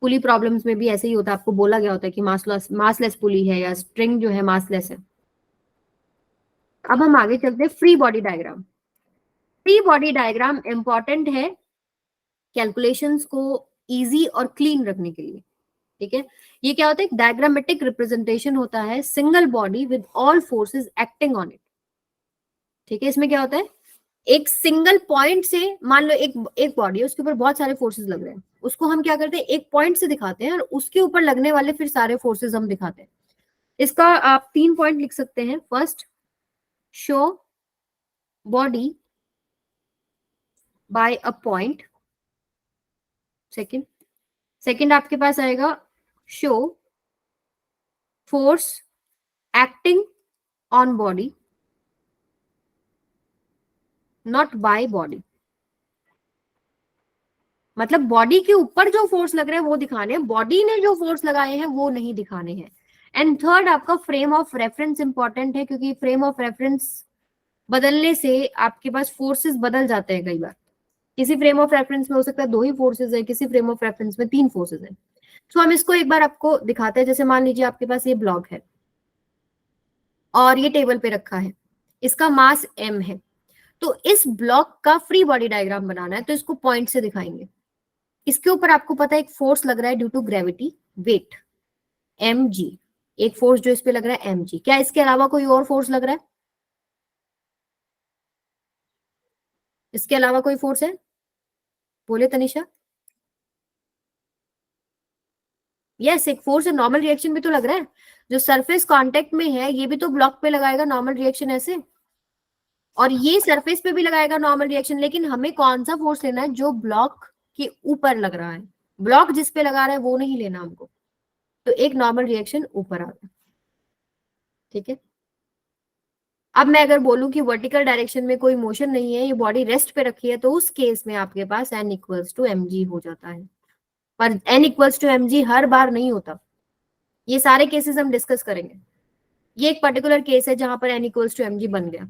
पुली प्रॉब्लम्स में भी ऐसे ही होता है, आपको बोला गया होता है कि मासलेस पुली है या स्ट्रिंग जो है मासलेस है। अब हम आगे चलते हैं free body diagram. Free body diagram important है कैलकुलेशंस को इजी और क्लीन रखने के लिए, ठीक है। ये क्या होता है, एक डायग्रामेटिक रिप्रेजेंटेशन होता है single body with all forces acting on it, ठीक है। इसमें क्या होता है, एक सिंगल पॉइंट से, मान लो एक बॉडी है, उसके ऊपर बहुत सारे फोर्सेस लग रहे हैं, उसको हम क्या करते हैं, एक पॉइंट से दिखाते हैं और उसके ऊपर लगने वाले फिर सारे फोर्सेस हम दिखाते हैं। इसका आप 3 पॉइंट लिख सकते हैं। First, show body by a point. Second आपके पास आएगा show force acting on body not by body, मतलब बॉडी के ऊपर जो फोर्स लग रहे हैं वो दिखाने हैं, बॉडी ने जो फोर्स लगाए हैं वो नहीं दिखाने हैं। एंड थर्ड आपका फ्रेम ऑफ रेफरेंस इंपॉर्टेंट है, क्योंकि फ्रेम ऑफ रेफरेंस बदलने से आपके पास फोर्सेस बदल जाते हैं। कई बार किसी फ्रेम ऑफ रेफरेंस में हो सकता है 2 ही फोर्सेस है, किसी फ्रेम ऑफ रेफरेंस में 3 फोर्सेस है। तो हम इसको एक बार आपको दिखाते हैं। जैसे मान लीजिए आपके पास ये ब्लॉक है और ये टेबल पे रखा है, इसका मास m है, तो इस ब्लॉक का फ्री बॉडी डायग्राम बनाना है तो इसको पॉइंट से दिखाएंगे। इसके ऊपर आपको पता है एक फोर्स लग रहा है due to gravity, weight mg, एक फोर्स जो इस पे लग रहा है mg। क्या इसके अलावा कोई और फोर्स लग रहा है? इसके अलावा कोई फोर्स है? बोले तनिषा। यस, एक फोर्स है, नॉर्मल रिएक्शन भी तो लग रहा है। जो सरफेस कांटेक्ट में है ये भी तो ब्लॉक पे लगाएगा नॉर्मल रिएक्शन ऐसे, और ये सरफेस पे भी लगाएगा नॉर्मल रिएक्शन। लेकिन हमें कौन सा फोर्स लेना है, जो ब्लॉक के ऊपर लग रहा है, ब्लॉक जिस पे लगा रहा है वो नहीं लेना हमको। तो एक नॉर्मल रिएक्शन ऊपर आ रहा है, ठीक है। अब मैं अगर बोलूं कि वर्टिकल डायरेक्शन में कोई मोशन नहीं है, ये बॉडी रेस्ट पे रखी है, तो उस केस में आपके पास n इक्वल्स टू mg हो जाता है। पर n इक्वल्स टू mg हर बार नहीं होता, ये सारे केसेस हम डिस्कस करेंगे। ये एक पर्टिकुलर केस है जहां पर n इक्वल्स टू mg बन गया,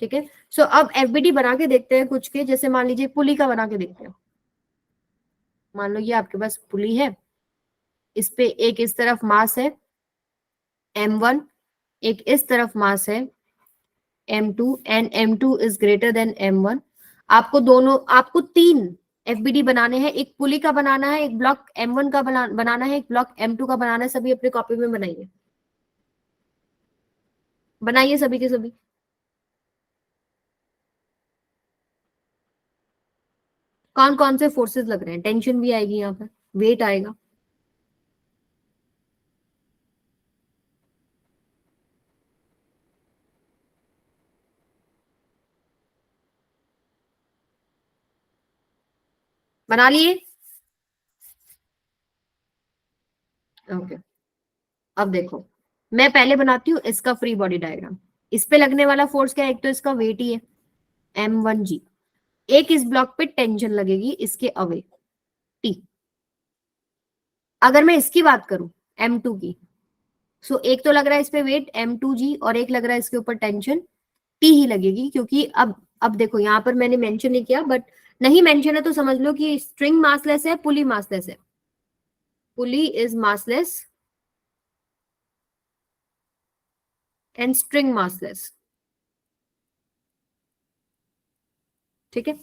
ठीक है। सो अब FBD बना के देखते हैं कुछ के। जैसे मान लीजिए पुली का बना के देखते हैं। मान लो ये आपके पास पुली है, इस पे एक इस तरफ मास है m1, एक इस तरफ मास है m2, and m2 is greater then m1। आपको 3 FBD बनाने हैं, एक पुली का बनाना है, एक ब्लॉक m1 का बनाना है, एक ब्लॉक m2 का बनाना है। सभी अपनी कॉपी में बनाइए, बनाइए सभी के सभी। कौन कौन से फोर्सेस लग रहे हैं? टेंशन भी आएगी यहाँ पर, वेट आएगा, बना लिए? ओके, अब देखो मैं पहले बनाती हूँ इसका फ्री बॉडी डायग्राम। इस पे लगने वाला फोर्स क्या है? एक तो इसका वेट ही है m1g, एक इस ब्लॉक पे टेंशन लगेगी इसके अवे t। अगर मैं इसकी बात करूं m2 की, सो एक तो लग रहा है इस पे वेट m2g और एक लग रहा है इसके ऊपर टेंशन t ही लगेगी, क्योंकि अब देखो यहाँ पर मैंने मेंशन नहीं किया, बट नहीं मेंशन है तो समझ लो कि स्ट्रिंग मासलेस है, पुली मासलेस है। Pulley is massless and string massless. ठीक है,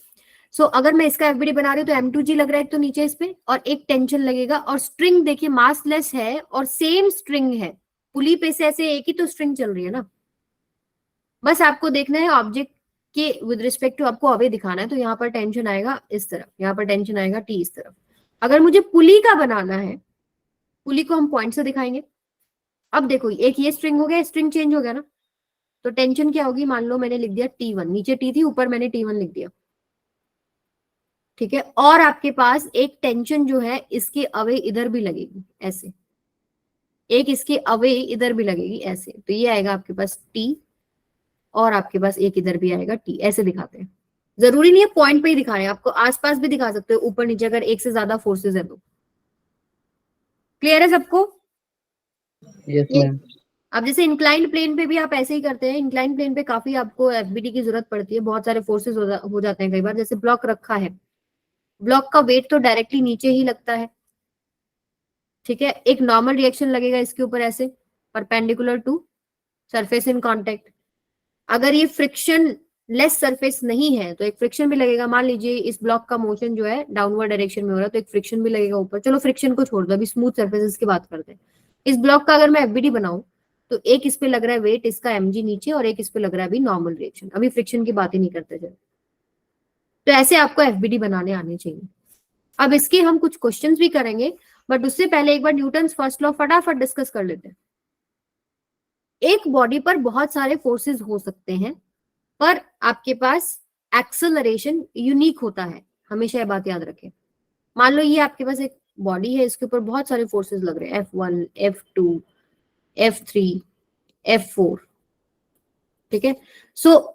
सो अगर मैं इसका एफबीडी बना रही हूँ तो m2g लग रहा है तो नीचे इस पे, और एक टेंशन लगेगा, और स्ट्रिंग देखिए मासलेस है और सेम स्ट्रिंग है, पुली पे से ऐसे एक ही तो स्ट्रिंग चल रही है ना। बस आपको देखना है ऑब्जेक्ट के विद रिस्पेक्ट टू, आपको अवे दिखाना है, तो यहाँ पर टेंशन आएगा इस तरफ, यहाँ पर टेंशन आएगा टी इस तरफ। अगर मुझे पुली का बनाना है, पुली को हम पॉइंट से दिखाएंगे। अब देखो एक ये स्ट्रिंग हो गया, स्ट्रिंग चेंज हो गया ना, तो टेंशन क्या होगी? मान लो मैंने लिख दिया T1, नीचे T थी, ऊपर मैंने T1 लिख दिया। ठीक है, और आपके पास एक टेंशन जो है इसके अवे इधर भी लगेगी ऐसे, एक इसके अवे इधर भी लगेगी ऐसे, तो ये आएगा आपके पास T, और आपके पास एक इधर भी आएगा T। ऐसे दिखाते हैं, जरूरी नहीं है पॉइंट पे ही दिखा रहे हैं, आपको आसपास भी दिखा सकते हो, ऊपर नीचे, अगर एक से ज्यादा फोर्सेस है तो। क्लियर है सबको? Yes ma'am. अब जैसे इंक्लाइंड प्लेन पे भी आप ऐसे ही करते हैं, इंक्लाइंड प्लेन पे काफी आपको एफबीडी की जरूरत पड़ती है, बहुत सारे फोर्सेस हो जाते हैं कई बार। जैसे ब्लॉक रखा है, ब्लॉक का वेट तो डायरेक्टली नीचे ही लगता है। ठीक है, एक नॉर्मल रिएक्शन लगेगा इसके ऊपर ऐसे, perpendicular to surface in contact. अगर ये फ्रिक्शन लेस सरफेस नहीं है तो एक फ्रिक्शन भी लगेगा। मान लीजिए इस ब्लॉक का मोशन जो है डाउनवर्ड डायरेक्शन में हो रहा है, तो एक फ्रिक्शन भी लगेगा ऊपर। चलो फ्रिक्शन को छोड़ दो, अभी स्मूथ सरफेसेस की बात करते हैं। इस ब्लॉक का अगर मैं एफबीडी बनाऊं तो एक इस पे लग रहा है वेट इसका mg नीचे, और एक इस पे लग रहा है अभी नॉर्मल रिएक्शन, अभी फ्रिक्शन की बात ही नहीं करते चलो। तो ऐसे आपको एफबीडी बनाने आने चाहिए। अब इसके हम कुछ क्वेश्चंस भी करेंगे, बट उससे पहले एक बार न्यूटन्स फर्स्ट लॉ फटाफट डिस्कस कर लेते हैं। एक बॉडी पर बहुत सारे फोर्सेस हो सकते हैं, पर आपके पास एक्सेलरेशन यूनिक होता है, हमेशा ये बात याद रखें। मान लो ये आपके पास एक बॉडी है, इसके ऊपर बहुत सारे फोर्सेस लग रहे हैं, F1, F2, F3, F4। ठीक है, सो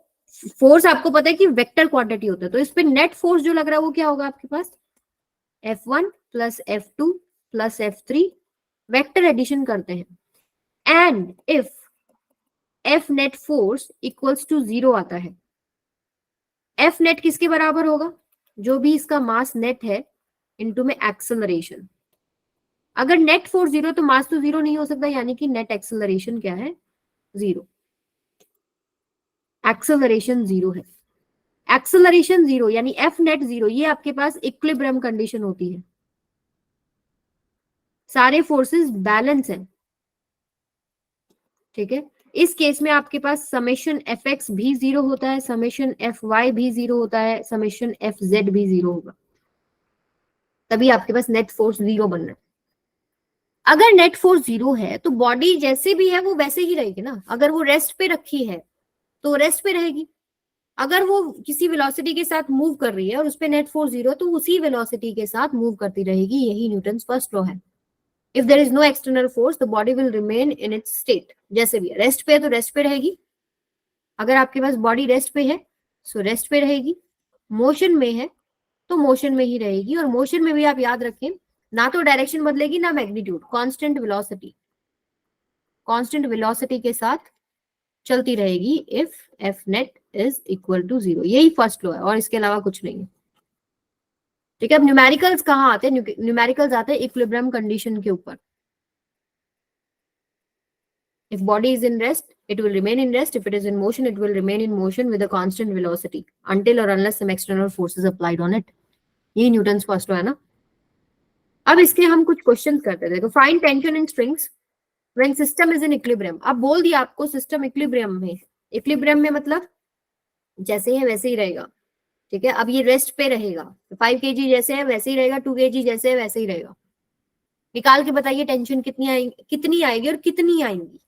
फोर्स आपको पता है कि वेक्टर क्वांटिटी होता है, तो इस पे नेट फोर्स जो लग रहा है वो क्या होगा आपके पास? F1 plus F2 plus F3, vector addition करते हैं, and if F net force equals to 0 आता है, F नेट किसके बराबर होगा? जो भी इसका मास नेट है इनटू में एक्सेलरेशन। अगर नेट फोर्स 0 तो मास तो 0 नहीं हो सकता, यानी कि नेट एक्सेलरेशन क्या है? 0। एक्सेलरेशन 0 है, एक्सेलरेशन 0 यानी F नेट 0, ये आपके पास इक्विलिब्रियम कंडीशन होती है, सारे फोर्सेस बैलेंस हैं। ठीक है, इस केस में आपके पास समेशन Fx भी 0 होता है, समेशन Fy भी 0 होता है, समेशन Fz भी 0 होगा, तभी आपके पास नेट फोर्स 0 बन रहा है। अगर नेट फोर्स 0 है तो बॉडी जैसे भी है वो वैसे ही रहेगी ना। अगर वो रेस्ट पे रखी है तो रेस्ट पे रहेगी, अगर वो किसी वेलोसिटी के साथ मूव कर रही है और उस पे नेट फोर्स 0 तो उसी वेलोसिटी के साथ मूव करती रहेगी, यही न्यूटन्स फर्स्ट लॉ है। If there is no external force the body will remain in its state, जैसे भी है। रेस्ट पे है तो रेस्ट पे रहेगी, अगर आपके पास बॉडी रेस्ट पे है सो रेस्ट पे रहेगी, मोशन में है तो मोशन में ही रहेगी, और मोशन में भी आप याद रखें ना तो डायरेक्शन बदलेगी ना magnitude, constant velocity, constant velocity के साथ चलती रहेगी if F net is equal to 0। यही फर्स्ट लॉ है और इसके अलावा कुछ नहीं है। ठीक है, अब न्यूमेरिकल्स कहाँ आते हैं? न्यूमेरिकल्स आते हैं इक्विलिब्रियम कंडीशन के ऊपर। If body is in rest, it will remain in rest. If it is in motion, it will remain in motion with a constant velocity until or unless some external force is applied on it. ये Newton's first law है ना। अब इसके हम कुछ questions करते थे। देखो, find tension in strings when system is in equilibrium. अब बोल दिया आपको सिस्टम इक्विलिब्रियम में, इक्विलिब्रियम में मतलब जैसे है वैसे ही रहेगा, ठीक है, अब ये रेस्ट पे रहेगा, 5 kg जैसे है वैसे ही रहेगा, 2 kg जैसे है वैसे ही रहेगा। निकाल के बताइए टेंशन कितनी आएगी और कितनी आएंगी,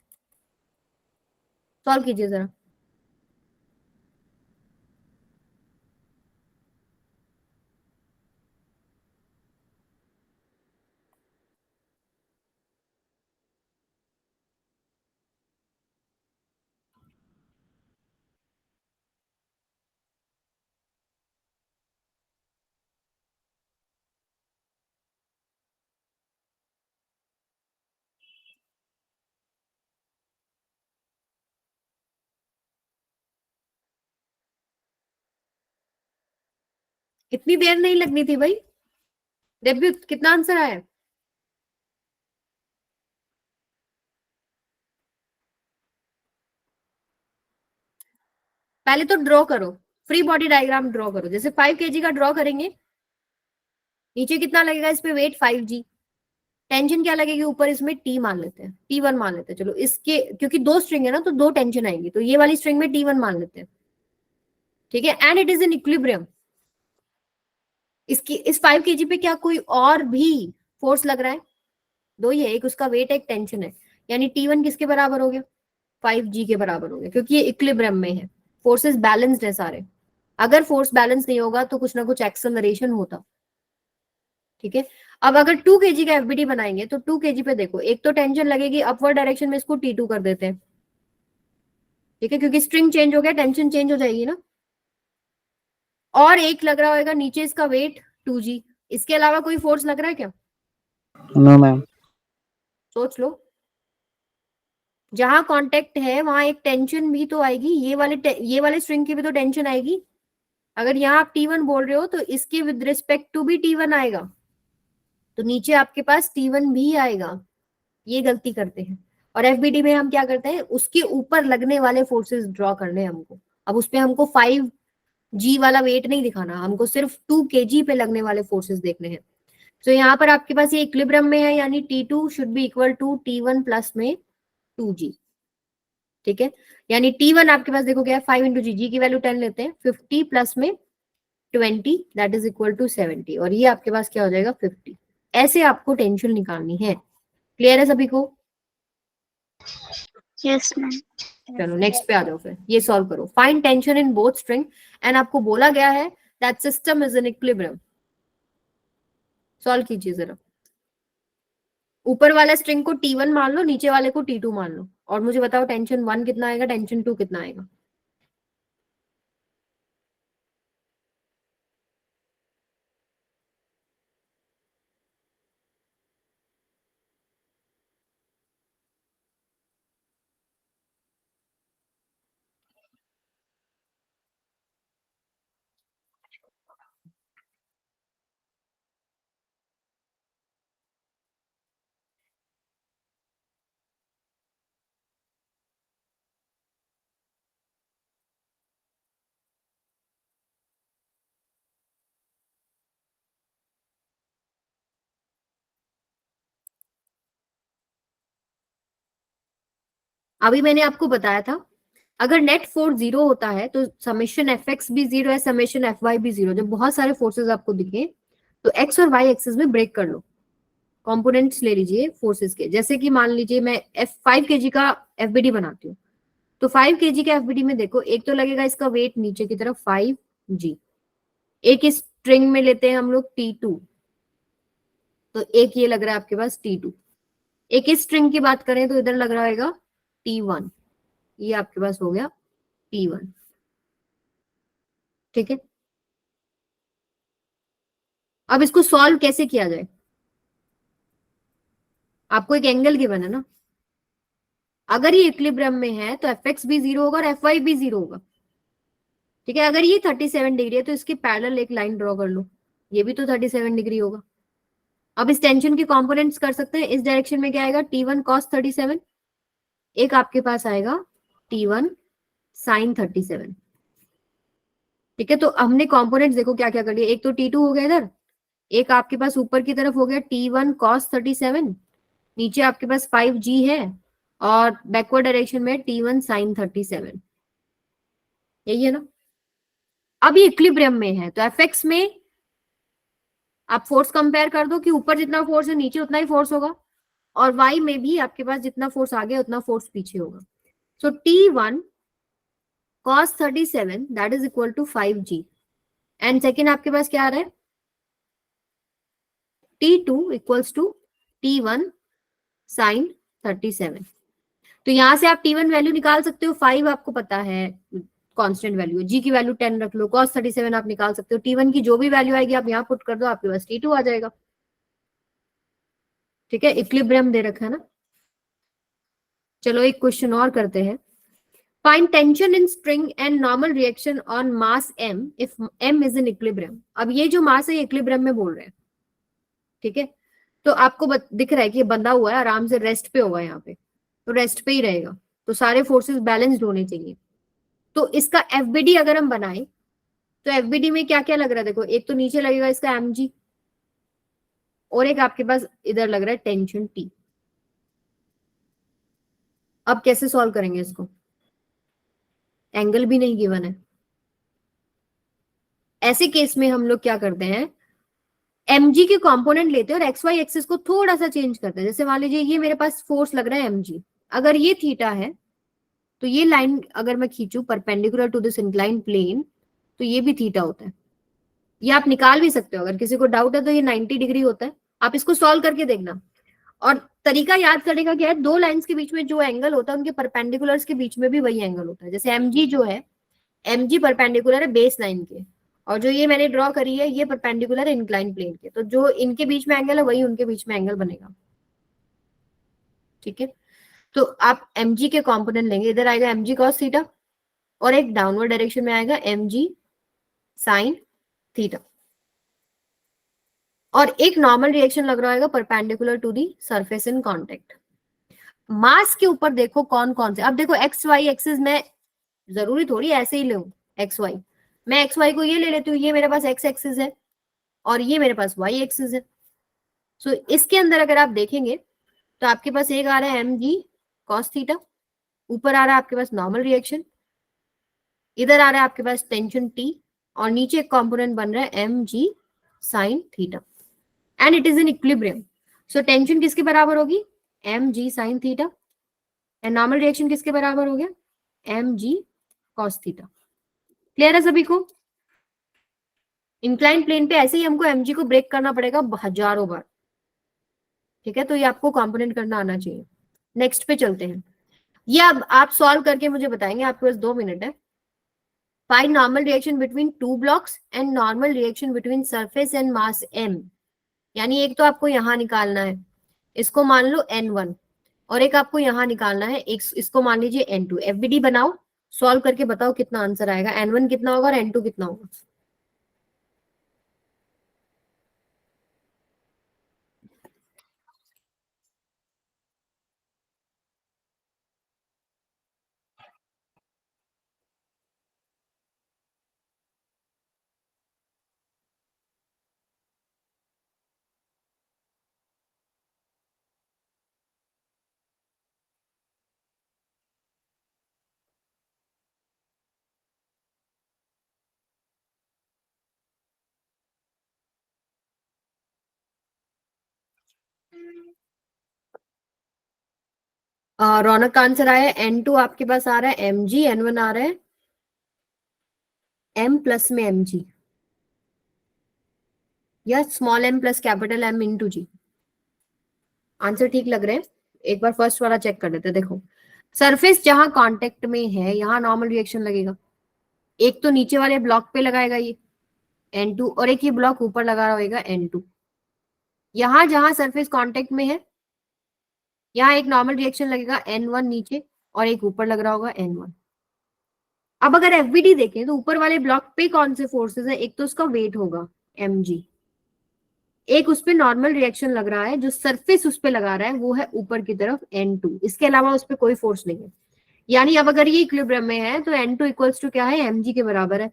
सॉल्व कीजिए जरा। इतनी देर नहीं लगनी थी भाई। देवदूत कितना आंसर आया? पहले तो ड्रॉ करो, फ्री बॉडी डायग्राम ड्रॉ करो। जैसे 5 kg का ड्रॉ करेंगे, नीचे कितना लगेगा इस पे वेट 5g, टेंशन क्या लगेगी ऊपर, इसमें टी मान लेते हैं, T1 मान लेते हैं। चलो इसके, क्योंकि 2 स्ट्रिंग है ना तो 2 टेंशन आएंगी, तो ये वाली स्ट्रिंग में T1 मान लेते हैं। ठीक है, and it is in equilibrium. इसकी इस 5 kg पे क्या कोई और भी फोर्स लग रहा है? 2 ही है, एक उसका वेट है, एक टेंशन है, यानी T1 किसके बराबर हो गया? 5g के बराबर हो गया, क्योंकि ये इक्विलिब्रियम में है, फोर्सेस बैलेंस्ड है सारे। अगर फोर्स बैलेंस नहीं होगा तो कुछ ना कुछ एक्सेलरेशन होता। ठीक है, अब अगर 2 kg का एफबीडी बनाएंगे तो 2 kg पे देखो, एक तो टेंशन लगेगी अपवर्ड डायरेक्शन में, इसको T2 कर देते हैं। ठीक है, क्योंकि स्ट्रिंग चेंज हो गया, टेंशन चेंज हो जाएगी ना। और एक लग रहा होगा नीचे, इसका वेट 2g। इसके अलावा कोई फोर्स लग रहा है क्या? No ma'am. सोच लो, जहां कांटेक्ट है वहां एक टेंशन भी तो आएगी, ये वाले स्ट्रिंग की भी तो टेंशन आएगी। अगर यहाँ आप T1 बोल रहे हो तो इसके विद रिस्पेक्ट टू भी T1 आएगा, तो नीचे आपके पास T1 भी आएगा। ये गलती करते हैं। और एफबीडी में हम क्या करते हैं, उसके ऊपर लगने वाले फोर्सेस ड्रॉ करने हैं हमको। अब उसपे हमको 5g वाला वेट नहीं दिखाना, हमको सिर्फ 2 kg पे लगने वाले फोर्सेस देखने हैं। तो यहाँ पर आपके पास ये इक्विलिब्रियम में है, यानी T2 should be equal to T1 plus में 2g। ठीक है, यानी T1 आपके पास देखो क्या है, 5 इंटू जी की वैल्यू 10 लेते हैं, 50 प्लस में 20 दैट इज इक्वल टू 70, और ये आपके पास क्या हो जाएगा 50। ऐसे आपको टेंशन निकालनी है। क्लियर है सभी को? Yes, ma'am. चलो नेक्स्ट पे आ जाओ, फिर ये सॉल्व करो। Find tension in both string, and आपको बोला गया है that system is in equilibrium. Solve कीजिए जरा। ऊपर वाला स्ट्रिंग को T1 मान लो, नीचे वाले को T2 मान लो, और मुझे बताओ टेंशन 1 कितना आएगा, टेंशन 2 कितना आएगा। अभी मैंने आपको बताया था, अगर नेट फोर्स 0 होता है तो समेशन एफ एक्स भी 0 है, समेशन एफ वाई भी 0। जब बहुत सारे फोर्सेस आपको दिखे तो एक्स और वाई एक्सिस में ब्रेक कर लो, कंपोनेंट्स ले लीजिए फोर्सेस के। जैसे कि मान लीजिए मैं 5 kg का एफबीडी बनाती हूँ, तो 5 kg के एफबीडी में देखो, एक तो लगेगा इसका वेट नीचे की तरफ 5g, एक इस स्ट्रिंग में लेते हैं हम लोग T2, तो एक ये लग रहा है आपके पास T2। एक इस स्ट्रिंग की बात करें तो इधर लग रहा है T1, ये आपके पास हो गया T1। ठीक है, अब इसको सॉल्व कैसे किया जाए, आपको एक एंगल गिवन है ना, अगर ये इक्विलिब्रियम में है तो एफ एक्स भी 0 होगा और एफ वाई भी 0 होगा। ठीक है, अगर ये 37 डिग्री है तो इसके पैरेलल एक लाइन ड्रॉ कर लो, ये भी तो 37 डिग्री होगा। अब इस टेंशन के कंपोनेंट्स कर सकते हैं, इस डायरेक्शन में क्या आएगा T1 cos 37, एक आपके पास आएगा T1 sin 37। ठीक है, तो हमने कंपोनेंट्स देखो क्या क्या कर लिया, एक तो T2 हो गया इधर, एक आपके पास ऊपर की तरफ हो गया T1 cos 37, नीचे आपके पास 5g है, और बैकवर्ड डायरेक्शन में T1 sin 37, यही है ना। अब ये इक्विलिब्रियम में है, तो Fx में आप फोर्स कंपेयर कर दो कि ऊपर जितना फोर्स है नीचे उतना ही फोर्स होगा, और y में भी आपके पास जितना फोर्स आगे उतना फोर्स पीछे होगा. So T1 cos 37 that is equal to 5g, and second आपके पास क्या आ रहा है, T2 equals to T1 sin 37. तो यहां से आप T1 वैल्यू निकाल सकते हो, 5 आपको पता है कांस्टेंट वैल्यू है, जी की वैल्यू 10 रख लो, cos 37 आप निकाल सकते हो, T1 की जो भी वैल्यू आएगी आप यहाँ पुट कर दो, आपके पास T2 आ जाएगा. ठीक है, इक्विलिब्रियम दे रखा है ना. चलो एक क्वेश्चन और करते हैं. Find tension in spring and normal reaction on mass m if m is in equilibrium. अब ये जो मास है इक्विलिब्रियम में बोल रहे हैं. ठीक है, तो आपको दिख रहा है कि ये बंधा हुआ है, आराम से रेस्ट पे होगा यहाँ पे, तो रेस्ट पे ही रहेगा, तो सारे फोर्सेस बैलेंस्ड होने चाहिए. तो इसका एफबीडी अगर हम बनाए तो एफबीडी में क्या क्या लग रहा है, देखो एक तो नीचे लगेगा इसका mg, और एक आपके पास इधर लग रहा है टेंशन T. अब कैसे सॉल्व करेंगे इसको, एंगल भी नहीं गिवन है. ऐसे केस में हम लोग क्या करते हैं, mg के कंपोनेंट लेते हैं और एक्स वाई एक्सिस को थोड़ा सा चेंज करते हैं. जैसे मान लीजिए ये मेरे पास फोर्स लग रहा है mg, अगर ये थीटा है तो ये लाइन अगर मैं खींचू perpendicular to this incline plane तो ये भी थीटा होता है. ये आप निकाल भी सकते हो, अगर किसी को डाउट है तो ये 90 डिग्री होता है. आप इसको सॉल्व करके देखना. और तरीका याद करने का क्या है, दो लाइंस के बीच में जो एंगल होता है उनके परपेंडिकुलर्स के बीच में भी वही एंगल होता है. जैसे mg जो है, mg परपेंडिकुलर है बेस लाइन के, और जो ये मैंने ड्रॉ करी है ये परपेंडिकुलर है इंक्लाइन प्लेन के, तो जो इनके बीच में एंगल है वही उनके बीच में एंगल बनेगा. ठीक है, तो आप mg के कंपोनेंट लेंगे, इधर आएगा mg cos थीटा और एक डाउनवर्ड डायरेक्शन में आएगा mg sin थीटा, और एक नॉर्मल रिएक्शन लग रहा होगा perpendicular to the surface in contact. Mass के ऊपर देखो कौन कौन से, अब देखो एक्स वाई एक्सिस में जरूरी थोड़ी ऐसे ही लूं एक्स वाई, मैं एक्स वाई को ये ले लेती हूँ, ये मेरे पास एक्स एक्सिस है और ये मेरे पास वाई एक्सिस है. सो इसके अंदर अगर आप देखेंगे तो आपके पास एक आ रहा है mg cos थीटा, ऊपर आ रहा है आपके पास नॉर्मल रिएक्शन, इधर आ रहा है आपके पास टेंशन T, और नीचे एक कंपोनेंट बन रहा है mg sin theta, and it is in equilibrium. So tension किसके बराबर होगी, mg sin theta, and normal reaction किसके बराबर हो गया, mg cos थीटा. क्लियर है सभी को. इंक्लाइन प्लेन पे ऐसे ही हमको mg को ब्रेक करना पड़ेगा हजारों बार. ठीक है, तो ये आपको कंपोनेंट करना आना चाहिए. नेक्स्ट पे चलते हैं. ये अब आप सॉल्व करके मुझे बताएंगे, आपके पास 2 मिनट है. Find normal reaction between two blocks and normal reaction between surface and mass m. यानी एक तो आपको यहां निकालना है, इसको मान लो n1, और एक आपको यहां निकालना है, एक इसको मान लीजिए n2. एफबीडी बनाओ, सॉल्व करके बताओ कितना आंसर आएगा, n1 कितना होगा और n2 कितना होगा. रौनक का आंसर आया है n2 आपके पास आ रहा है mg, n1 आ रहा है m प्लस में mg, या small m plus capital M into g. Answer ठीक लग रहे हैं. एक बार फर्स्ट वाला चेक कर लेते हैं. देखो सरफेस जहां कांटेक्ट में है यहां नॉर्मल रिएक्शन लगेगा, एक तो नीचे वाले ब्लॉक पे लगाएगा ये n2, और एक ये ब्लॉक ऊपर लगा रहा होगा n2. यहां जहां सरफेस कांटेक्ट में है यहाँ एक नॉर्मल रिएक्शन लगेगा n1 नीचे, और एक ऊपर लग रहा होगा n1. अब अगर एफबीडी देखें तो ऊपर वाले ब्लॉक पे कौन से फोर्सेस है, एक तो उसका वेट होगा mg, एक उस पे नॉर्मल रिएक्शन लग रहा है, जो सरफेस उस पे लगा रहा है वो है ऊपर की तरफ n2, इसके अलावा उस पे कोई फोर्स नहीं है. यानी अब अगर ये इक्विलिब्रियम में है तो n2 इक्वल्स टू क्या है, mg के बराबर है.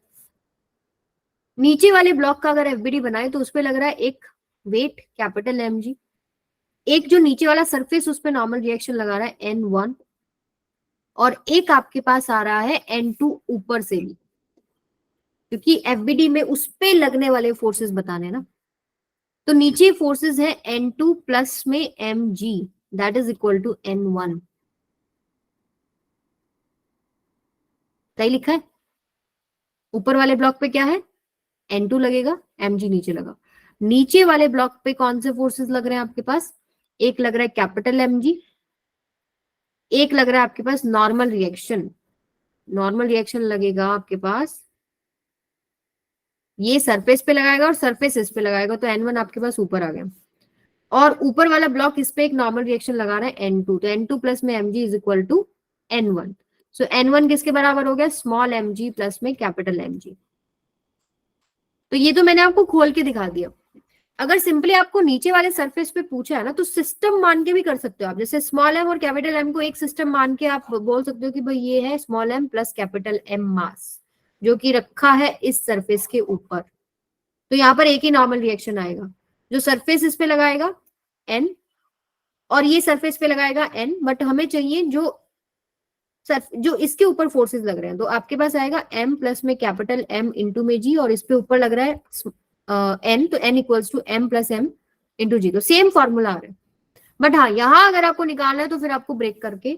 नीचे वाले ब्लॉक का अगर एफबीडी बनाए तो उस पे लग रहा है एक वेट कैपिटल mg, एक जो नीचे वाला सरफेस उस पे नॉर्मल रिएक्शन लगा रहा है n1, और एक आपके पास आ रहा है n2 ऊपर से भी. क्योंकि एफबीडी में उस पे लगने वाले फोर्सेस बताने ना। तो नीचे फोर्सेस है N2 प्लस में mg, that is equal to N1। सही लिखा है। ऊपर वाले ब्लॉक पे क्या है, N2 लगेगा, mg नीचे लगा। नीचे वाले ब्लॉक पे कौन से फोर्सेस लग रहे हैं आपके पास, एक लग रहा है कैपिटल mg, एक लग रहा है आपके पास नॉर्मल रिएक्शन। नॉर्मल रिएक्शन लगेगा आपके पास, ये सरफेस पे लगाएगा और सरफेस इस पे लगाएगा, तो N1 आपके पास ऊपर आ गया। और ऊपर वाला ब्लॉक इस पे एक नॉर्मल रिएक्शन लगा रहा है N2, तो N2 प्लस में mg is equal to N1। So N1 किसके बराबर हो गया, स्मॉल mg प्लस में कैपिटल mg। तो ये तो मैंने आपको खोल के दिखा दिया। अगर सिंपली आपको नीचे वाले सरफेस पे पूछा है ना, तो सिस्टम मान के भी कर सकते हो आप। जैसे स्मॉल एम और कैपिटल एम को एक सिस्टम मान के आप बोल सकते हो कि भाई ये है small m plus capital M mass, जो कि रखा है इस सरफेस के ऊपर। तो यहाँ पर एक ही नॉर्मल रिएक्शन आएगा, जो सरफेस इस पे लगाएगा एन और ये सरफेस पे लगाएगा एन, बट हमें चाहिए जो इसके ऊपर फोर्सेस लग रहे हैं। तो आपके पास आएगा m प्लस में कैपिटल M इंटू में g, और इस पे ऊपर लग रहा है n, तो n equals to m plus m into g. तो सेम फॉर्मूला आ रहा है, बट हाँ यहाँ अगर आपको निकालना है तो फिर आपको ब्रेक करके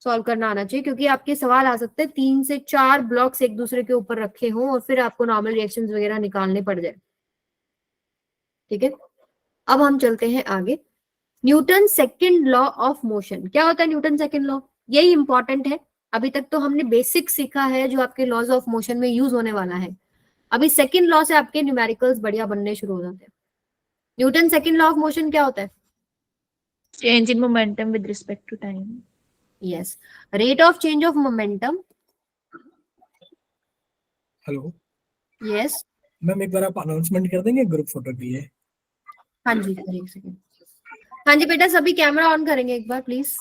सॉल्व करना आना चाहिए, क्योंकि आपके सवाल आ सकते हैं 3 से 4 ब्लॉक्स एक दूसरे के ऊपर रखे हों और फिर आपको नॉर्मल रिएक्शंस वगैरह निकालने पड़ जाए। ठीक है, अब हम चलते हैं आगे। Newton second law of motion. क्या होता है न्यूटन सेकंड लॉ, यही इंपॉर्टेंट है। अभी तक तो हमने बेसिक सीखा है जो आपके लॉज ऑफ मोशन में यूज होने वाला है। अभी सेकंड लॉ से आपके न्यूमेरिकल्स बढ़िया बनने शुरू हो जाते हैं। Newton second law of motion क्या होता है, Change in momentum with respect to time. Yes, rate of change of momentum. Hello yes, ma'am, एक बार आप अनाउंसमेंट कर देंगे ग्रुप फोटो के लिए? हाँ जी सर, एक सेकेंड। हाँ जी बेटा, सभी कैमरा ऑन करेंगे एक बार प्लीज।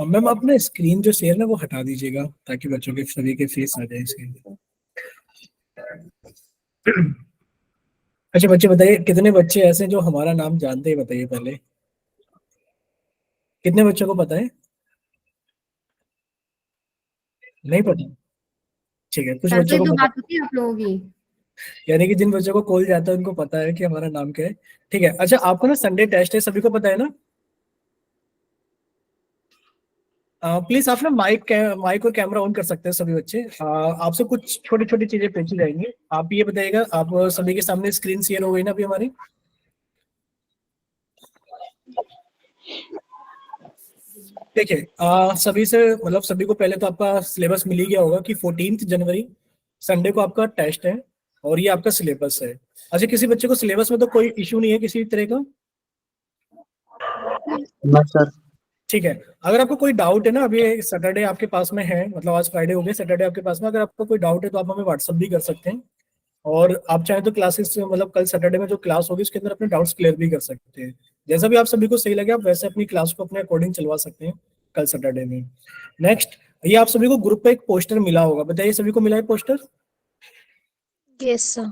मैम अपना स्क्रीन जो शेयर ना वो हटा दीजिएगा, ताकि बच्चों के सभी के फेस आ जाए स्क्रीन पे। अच्छा बच्चे बताइए, कितने बच्चे ऐसे जो हमारा नाम जानते हैं, बताइए पहले। कितने बच्चों को पता है? नहीं पता? ठीक है, कुछ सर बच्चों से को तो पता, बात होती है आप लोगों की। यानी कि जिन बच्चों को कॉल जाता है उनको पता है कि हमारा नाम क्या है। ठीक है, अच्छा आपको ना संडे टेस्ट है, सभी को पता है ना? प्लीज आप ना माइक और कैमरा ऑन कर सकते हैं सभी बच्चे। आपसे कुछ छोटी छोटी चीजें पूछी जाएंगी। आप ये बताइएगा, आप सभी के सामने स्क्रीन शेयर हो गई ना अभी हमारी? देखिए, सभी से मतलब सभी को पहले तो आपका सिलेबस मिल ही गया होगा कि 14 जनवरी संडे को आपका टेस्ट है, और ये आपका सिलेबस है। अच्छा, किसी बच्चे को सिलेबस में तो कोई इश्यू नहीं है किसी तरह का? ना सर। ठीक है, अगर आपको कोई डाउट है ना, अभी सैटरडे आपके पास में है, मतलब आज फ्राइडे हो गया, सैटरडे आपके पास में, अगर आपको कोई डाउट है तो आप हमें व्हाट्सअप भी कर सकते हैं, और आप चाहें तो क्लासेस मतलब कल सैटरडे में जो क्लास होगी उसके अंदर अपने डाउट्स क्लियर भी कर सकते हैं। जैसा भी आप सभी को सही लगे आप वैसे अपनी क्लास को अपने अकॉर्डिंग चलवा सकते हैं कल सैटरडे में। नेक्स्ट, ये आप सभी को ग्रुप पे एक पोस्टर मिला होगा, बताइए सभी को मिला है पोस्टर? Yes, sir.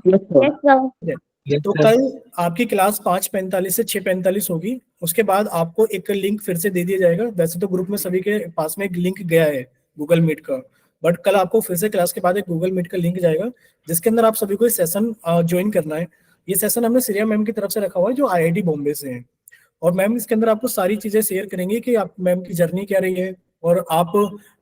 तो कल आपकी क्लास 5:45 से 6:45 होगी। उसके बाद आपको एक लिंक फिर से दे दिया जाएगा। वैसे तो ग्रुप में सभी के पास में एक लिंक गया है गूगल मीट का, बट कल आपको फिर से क्लास के बाद एक गूगल मीट का लिंक जाएगा, जिसके अंदर आप सभी को इस सेशन ज्वाइन करना है। ये सेशन हमने श्रेया मैम की तरफ से रखा हुआ है, जो IIT बॉम्बे से है, और मैम इसके अंदर आपको सारी चीजें शेयर करेंगे कि आप मैम की जर्नी क्या रही है, और आप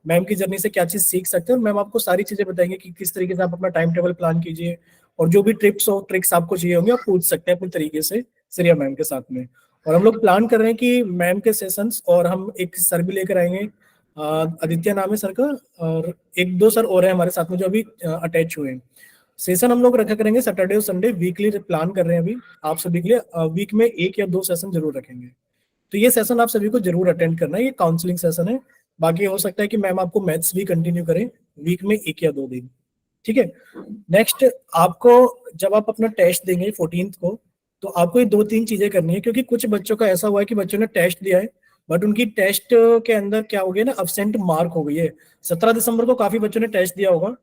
मैम की जर्नी से क्या चीज सीख सकते हैं, और मैम आपको सारी चीजें बताएंगे कि किस तरीके से आप अपना टाइम टेबल प्लान कीजिए, और जो भी टिप्स और ट्रिक्स आपको चाहिए होंगे आप पूछ सकते हैं अपने तरीके से श्रेया मैम के साथ में। और हम लोग प्लान कर रहे हैं कि मैम के सेशंस, और हम एक सर भी लेकर आएंगे, आदित्य नाम है सर का, और 1-2 सर और हैं हमारे साथ में जो अभी अटैच हुए हैं। सेशन हम लोग रखा करेंगे सैटरडे और संडे, वीकली प्लान कर रहे हैं अभी आप सभी के लिए। वीक में 1 या 2 सेशन जरूर रखेंगे, तो ये सेशन आप सभी को जरूर अटेंड करना है। ये काउंसलिंग सेशन है, बाकी हो सकता है कि मैम आपको मैथ्स भी कंटिन्यू करें वीक में 1 या 2 दिन। ठीक है, नेक्स्ट, आपको जब आप अपना टेस्ट देंगे 14 को, तो आपको ये 2-3 चीजें करनी है, क्योंकि कुछ बच्चों का ऐसा हुआ है कि बच्चों ने टेस्ट दिया है बट उनकी टेस्ट के अंदर क्या हो गया ना, अब्सेंट मार्क हो गई है। 17 दिसंबर को काफी बच्चों ने टेस्ट दिया होगा,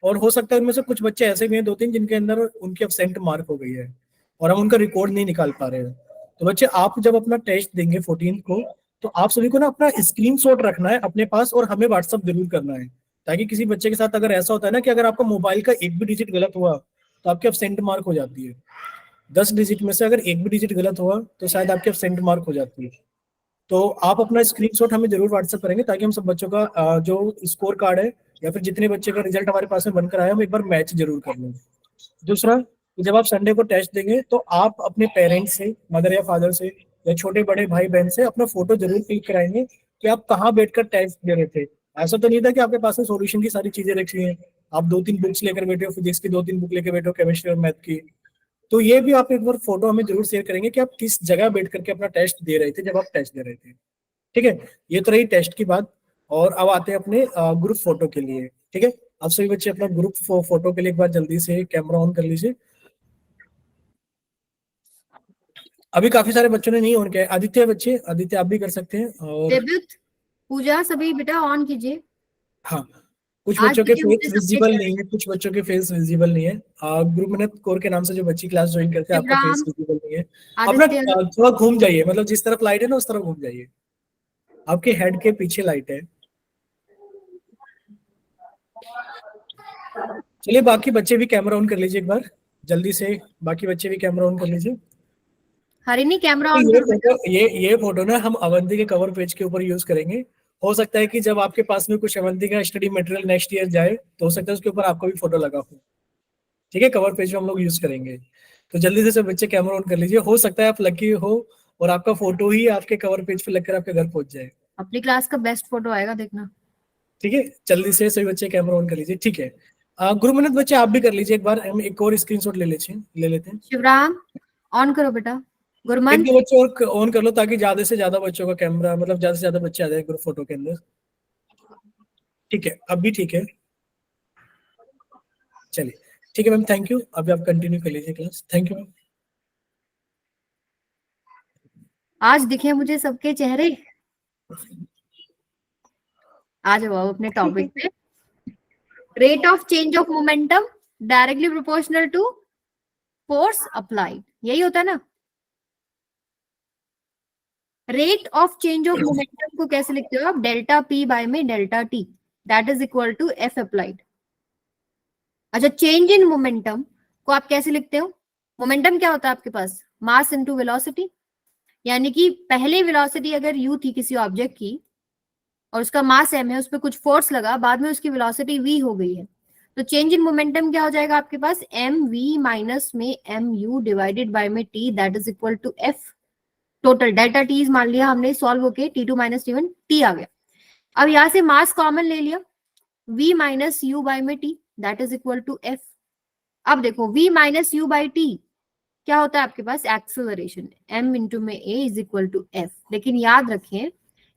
और हो सकता है उनमें से कुछ बच्चे ऐसे भी हैं 2-3 जिनके अंदर उनकी अब्सेंट मार्क हो गई है, और हम उनका रिकॉर्ड नहीं निकाल पा रहे हैं। तो बच्चे, आप जब अपना टेस्ट देंगे 14 को, तो आप सभी को ना अपना स्क्रीनशॉट रखना है अपने पास, और हमें व्हाट्सअप जरूर करना है। ताकि किसी बच्चे के साथ अगर ऐसा होता है ना कि अगर आपका मोबाइल का एक भी डिजिट गलत हुआ तो आपकी एब्सेंट मार्क हो जाती है। 10 डिजिट में से अगर एक भी डिजिट गलत हुआ तो शायद आपकी एब्सेंट मार्क हो जाती है। तो आप अपना स्क्रीनशॉट हमें जरूर व्हाट्सएप करेंगे ताकि हम सब बच्चों का जो स्कोर कार्ड है या फिर जितने बच्चे का रिजल्ट हमारे पास में बनकर आया हम एक बार मैच जरूर कर लें। दूसरा, जब आप संडे को टेस्ट देंगे तो आप अपने पेरेंट्स से, मदर या फादर से या छोटे बड़े भाई बहन से अपना फोटो जरूर क्लिक कराएंगे कि आप कहाँ बैठकर टेस्ट दे रहे थे। ऐसा तो नहीं था कि आपके पास में सॉल्यूशन की सारी चीजें रखी हैं, आप 2-3 बुक्स लेकर बैठे हो, फिजिक्स की 2-3 बुक लेकर बैठे हो, केमिस्ट्री और मैथ की। तो ये भी आप एक बार फोटो हमें जरूर शेयर करेंगे कि आप किस जगह बैठ करके अपना टेस्ट दे रहे थे जब आप टेस्ट दे रहे थे। ठीक है, ये तो रही टेस्ट की बात। और अब आते हैं अपने ग्रुप फोटो के लिए। ठीक है, अब सभी बच्चे अपना ग्रुप फोटो के लिए एक बार जल्दी से कैमरा ऑन कर लीजिए। अभी काफी सारे बच्चों ने नहीं ऑन किया है। आदित्य बच्चे, आदित्य आप भी कर सकते हैं। और देवदत्त, पूजा, सभी बेटा ऑन कीजिए। हाँ, कुछ आज बच्चों के देखिए मुझे फेस सबके विजिबल चेहरे। नहीं है, कुछ बच्चों के फेस विजिबल नहीं है। ग्रुप मेहनत कोर के नाम से जो बच्ची क्लास ज्वाइन करते हैं आपका फेस शिवराम, विजिबल नहीं है। अपना आदित्य, थोड़ा घूम जाइए, मतलब जिस तरफ लाइट है ना उस तरफ घूम जाइए। आपके हेड के पीछे लाइट है। चलिए बाकी बच्चे भी कैमरा ऑन कर लीजिए एक बार जल्दी से। बाकी बच्चे भी कैमरा ऑन कर लीजिए। हरिणी कैमरा तो ऑन ये करो बेटा। फोटो ये फोटो ना हम अवंती के कवर पेज के ऊपर यूज करेंगे। हो सकता है कि जब आपके पास में कुछ अवंती का स्टडी मटेरियल नेक्स्ट ईयर जाए तो हो सकता है उसके ऊपर आपका भी फोटो लगा हो। ठीक है, कवर पेज में हम लोग यूज करेंगे। तो जल्दी से सब बच्चे कैमरा ऑन कर लीजिए। हो सकता है आप लकी हो और आपका फोटो ही आपके कवर पेज पे लगकर आपके घर पहुंच जाए। अपनी क्लास का बेस्ट फोटो आएगा, देखना। ठीक है, जल्दी से सभी बच्चे कैमरा ऑन कर लीजिए। ठीक है, गुरुमनत बच्चे आप भी कर लीजिए एक बार। हम एक और स्क्रीनशॉट ले लेते हैं। शिवराम ऑन करो बेटा। एक गुरमंत, दो बच्चे और ऑन कर लो ताकि ज्यादा से ज्यादा बच्चों का कैमरा, मतलब ज्यादा से ज्यादा बच्चे आ जाए ग्रुप फोटो के अंदर। ठीक है, अब भी ठीक है। चलिए ठीक है मैम, थैंक यू। अभी आप कंटिन्यू कर लीजिए क्लास। Thank you ma'am. आज दिखे मुझे सबके चेहरे। आ जाओ अपने टॉपिक पे। Rate of change of momentum directly proportional to force applied, यही होता है ना। Rate of change of momentum को कैसे लिखते हो आप? डेल्टा पी बाय में delta T, that is equal to F applied. अच्छा, चेंज इन मोमेंटम को आप कैसे लिखते हो? मोमेंटम क्या होता है आपके पास? Mass into velocity. यानी कि पहले वेलोसिटी अगर यू थी किसी ऑब्जेक्ट की और उसका मास m है, उस पर कुछ फोर्स लगा, बाद में उसकी वेलोसिटी v हो गई है, तो चेंज इन मोमेंटम क्या हो जाएगा आपके पास? एम वी माइनस में एम यू डिवाइडेड बाय में T, that is equal to F total. Delta T मान लिया हमने, सॉल्व होके T2 माइनस T1 टी आ गया। अब यहाँ से मास कॉमन ले लिया, v माइनस यू बाय में T, that is equal to F. अब देखो v minus U by T क्या होता है आपके पास? एक्सेलरेशन, m इंटू में a is equal to F. लेकिन याद रखें,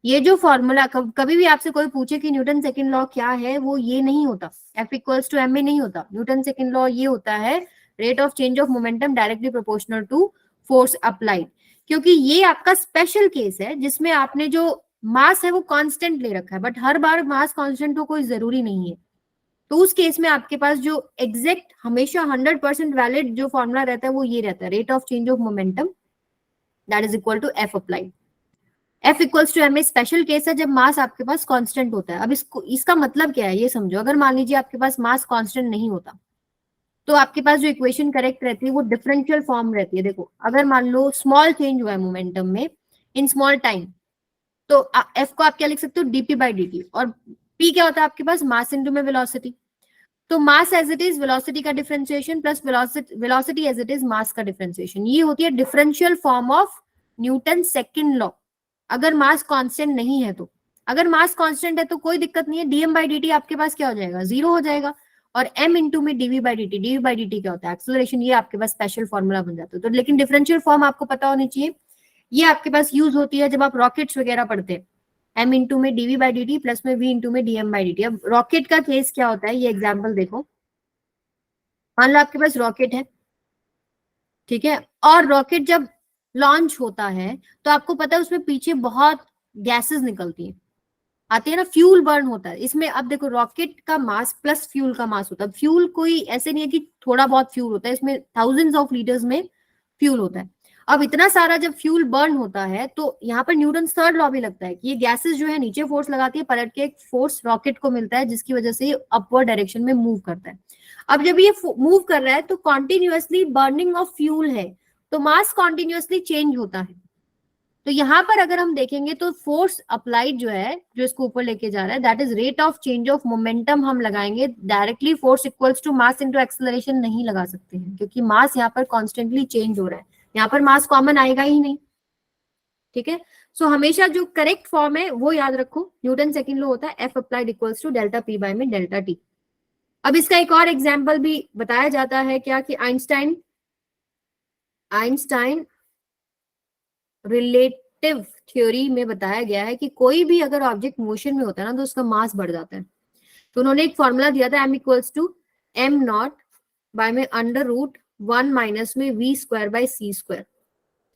ये जो फॉर्मूला कभी भी आपसे कोई पूछे कि न्यूटन सेकंड लॉ क्या है, वो ये नहीं होता, F इक्वल्स टू एम में नहीं होता। न्यूटन सेकंड लॉ ये होता है rate of change of momentum directly proportional to force applied, क्योंकि ये आपका स्पेशल केस है जिसमें आपने जो मास है वो कांस्टेंट ले रखा है, but her bar mass constant हो कोई जरूरी नहीं है। तो उस केस में आपके पास जो एग्जैक्ट हमेशा 100% वैलिड जो फॉर्मूला रहता है वो ये रहता है, rate of change of momentum that is equal to F applied. F equals to M special case है जब मास आपके पास कांस्टेंट होता है। अब इसका मतलब क्या है ये समझो। अगर मान लीजिए आपके पास मास कांस्टेंट नहीं होता तो आपके पास जो इक्वेशन करेक्ट रहती है वो डिफरेंशियल फॉर्म रहती है। देखो, अगर मान लो स्मॉल चेंज हुआ है मोमेंटम में इन स्मॉल टाइम, तो F को आप क्या लिख सकते हो? dp by dt। और P क्या होता है आपके पास? मास इनटू में वेलोसिटी। तो mass as it is velocity का differentiation plus velocity as it is mass का डिफरेंशिएशन, ये होती है differential form of Newton second law. अगर मास कांस्टेंट नहीं है तो, अगर मास कांस्टेंट है तो कोई दिक्कत नहीं है, dm बाई dt आपके पास क्या हो जाएगा? जीरो हो जाएगा। और m इंटू में dv बाई dt क्या होता है? एक्सेलरेशन। ये आपके पास स्पेशल फॉर्मूला बन जाता है। तो लेकिन डिफरेंशियल फॉर्म आपको पता होनी चाहिए। ये आपके पास यूज होती है जब आप रॉकेट्स वगैरह पढ़ते हैं, m इंटू में dv बाई dt प्लस में v इंटू में dm बाई dt। अब रॉकेट का केस क्या होता है, ये एग्जाम्पल देखो। मान लो आपके पास रॉकेट है, ठीक है, और रॉकेट जब लॉन्च होता है तो आपको पता है उसमें पीछे बहुत गैसेस निकलती हैं, आती है ना, फ्यूल बर्न होता है इसमें। अब देखो, रॉकेट का मास प्लस फ्यूल का मास होता है। फ्यूल कोई ऐसे नहीं है कि थोड़ा बहुत फ्यूल होता है, इसमें थाउजेंड्स ऑफ लीटर्स में फ्यूल होता है। अब इतना सारा जब फ्यूल बर्न होता है तो यहाँ पर न्यूटन थर्ड लॉ भी लगता है कि ये गैसेस जो है नीचे फोर्स लगाती है, पलट के एक फोर्स रॉकेट को मिलता है जिसकी वजह से ये अपवर्ड डायरेक्शन में मूव करता है। अब जब ये मूव कर रहा है तो कॉन्टिन्यूअसली बर्निंग ऑफ फ्यूल है, तो मास कॉन्टिन्यूअसली चेंज होता है। तो यहाँ पर अगर हम देखेंगे तो फोर्स अप्लाइड जो है, जो इसको ऊपर लेके जा रहा है, that is rate of change of momentum हम लगाएंगे। Directly force equals to mass into acceleration नहीं लगा सकते हैं, क्योंकि मास यहाँ पर कॉन्स्टेंटली चेंज हो रहा है, यहाँ पर मास कॉमन आएगा ही नहीं। ठीक है, सो हमेशा जो करेक्ट फॉर्म है वो याद रखो, न्यूटन सेकंड लॉ होता है F applied equals to delta P by में डेल्टा टी। अब इसका एक और एग्जाम्पल भी बताया जाता है क्या, कि आइंस्टाइन रिलेटिव थ्योरी में बताया गया है कि कोई भी अगर ऑब्जेक्ट मोशन में होता है ना तो उसका मास बढ़ जाता है। तो उन्होंने एक फॉर्मूला दिया था m equals to M not by में अंडर रूट 1 माइनस में v square by c square.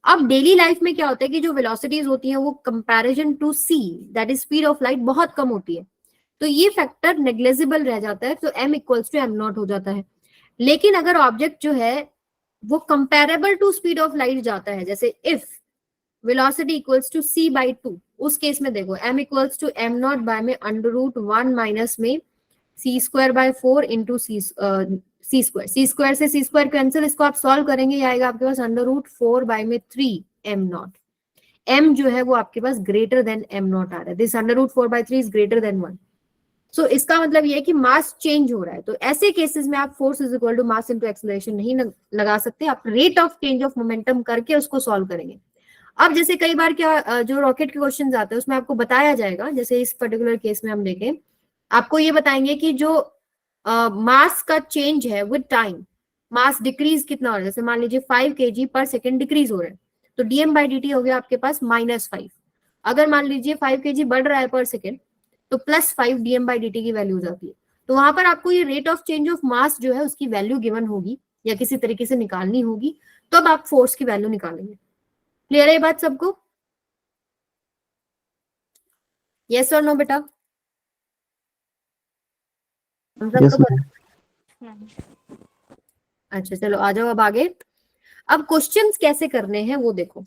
अब डेली लाइफ में क्या होता है कि जो वेलोसिटीज होती हैं वो comparison to c, that is speed of light, बहुत कम होती है, तो ये फैक्टर नेग्लेजिबल रह जाता है, तो m equals to M not हो जाता है। लेकिन अगर ऑब्जेक्ट जो है वो comparable to speed of light जाता है, जैसे if velocity equals to c by 2, उस केस में देखो m equals to M not by में अंडर रूट 1 माइनस में c square by 4 into C square. C square से सी स्क्वायर कैंसिल, इसको आप सॉल्व करेंगे, ये आएगा आपके पास अंडर रूट 4 बाय में 3 एम नॉट। m जो है वो आपके पास ग्रेटर देन एम नॉट आ रहा है, this under root 4 by 3 is greater than 1। So इसका मतलब ये है कि मास चेंज हो रहा है, तो ऐसे केसेस में आप force is equal to mass into acceleration नहीं लगा सकते, आप rate of change of momentum करके उसको सॉल्व करेंगे। अब जैसे कई बार क्या जो रॉकेट के क्वेश्चंस आते हैं उसमें आपको बताया जाएगा, जैसे इस पर्टिकुलर केस में हम देखें, आपको ये बताएंगे कि जो मास का चेंज है विद टाइम, मास डिक्रीज कितना हो रहा है, जैसे मान लीजिए 5 kg पर सेकेंड डिक्रीज हो रहा है, तो dm बाई dt हो गया आपके पास -5। अगर मान लीजिए 5 kg बढ़ रहा है पर सेकेंड, तो +5 dm बाई dt की वैल्यू हो जाती है। तो वहां पर आपको ये rate of change of mass जो है उसकी वैल्यू गिवन होगी या किसी तरीके से निकालनी होगी, तो अब आप फोर्स की वैल्यू निकालेंगे। क्लियर है ये बात सबको? यस और नो बेटा? हम Yes, सबको ma'am. अच्छा चलो आ जाओ अब आगे। अब क्वेश्चंस कैसे करने हैं वो देखो।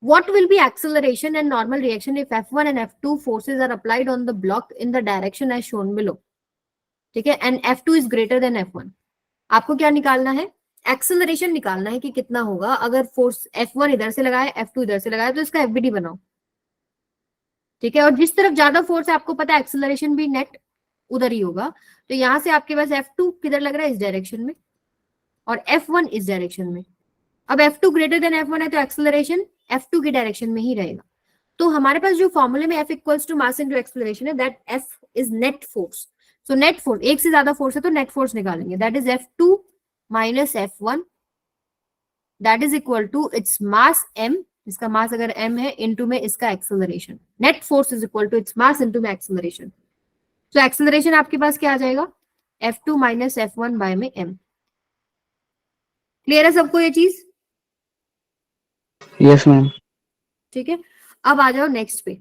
What will be acceleration and normal reaction if F1 and F2 forces are applied on the block in the direction as shown below? ठीक है, and F2 is greater than F1। आपको क्या निकालना है? एक्सेलरेशन निकालना है कि कितना होगा अगर फोर्स F1 इधर से लगाए, F2 इधर से लगाए, तो इसका FBD बनाओ। ठीक है, और जिस तरफ ज्यादा फोर्स है आपको पता है एक्सेलरेशन भी नेट उधर ही होगा, तो यहां से आपके पास F2 किधर लग रहा है, इस डायरेक्शन में, और F1 इस डायरेक्शन में। अब F2 ग्रेटर देन F1 है तो एक्सेलरेशन F2 की डायरेक्शन में ही रहेगा। तो हमारे पास जो फॉर्मूले में F equals to mass into acceleration है, that F is net force. So net force, एक से ज्यादा फोर्स है तो नेट फोर्स निकालेंगे, that is F2 minus F1, that is equal to its mass M, इसका मास अगर M है, इनटू में इसका acceleration. Net force is equal to its mass into में एक्सेलरेशन। तो एक्सेलरेशन आपके पास क्या आ जाएगा, F2 माइनस F1 बाय में M। क्लियर है सबको ये चीज? Yes, ma'am. ठीक है, अब आ जाओ नेक्स्ट पे।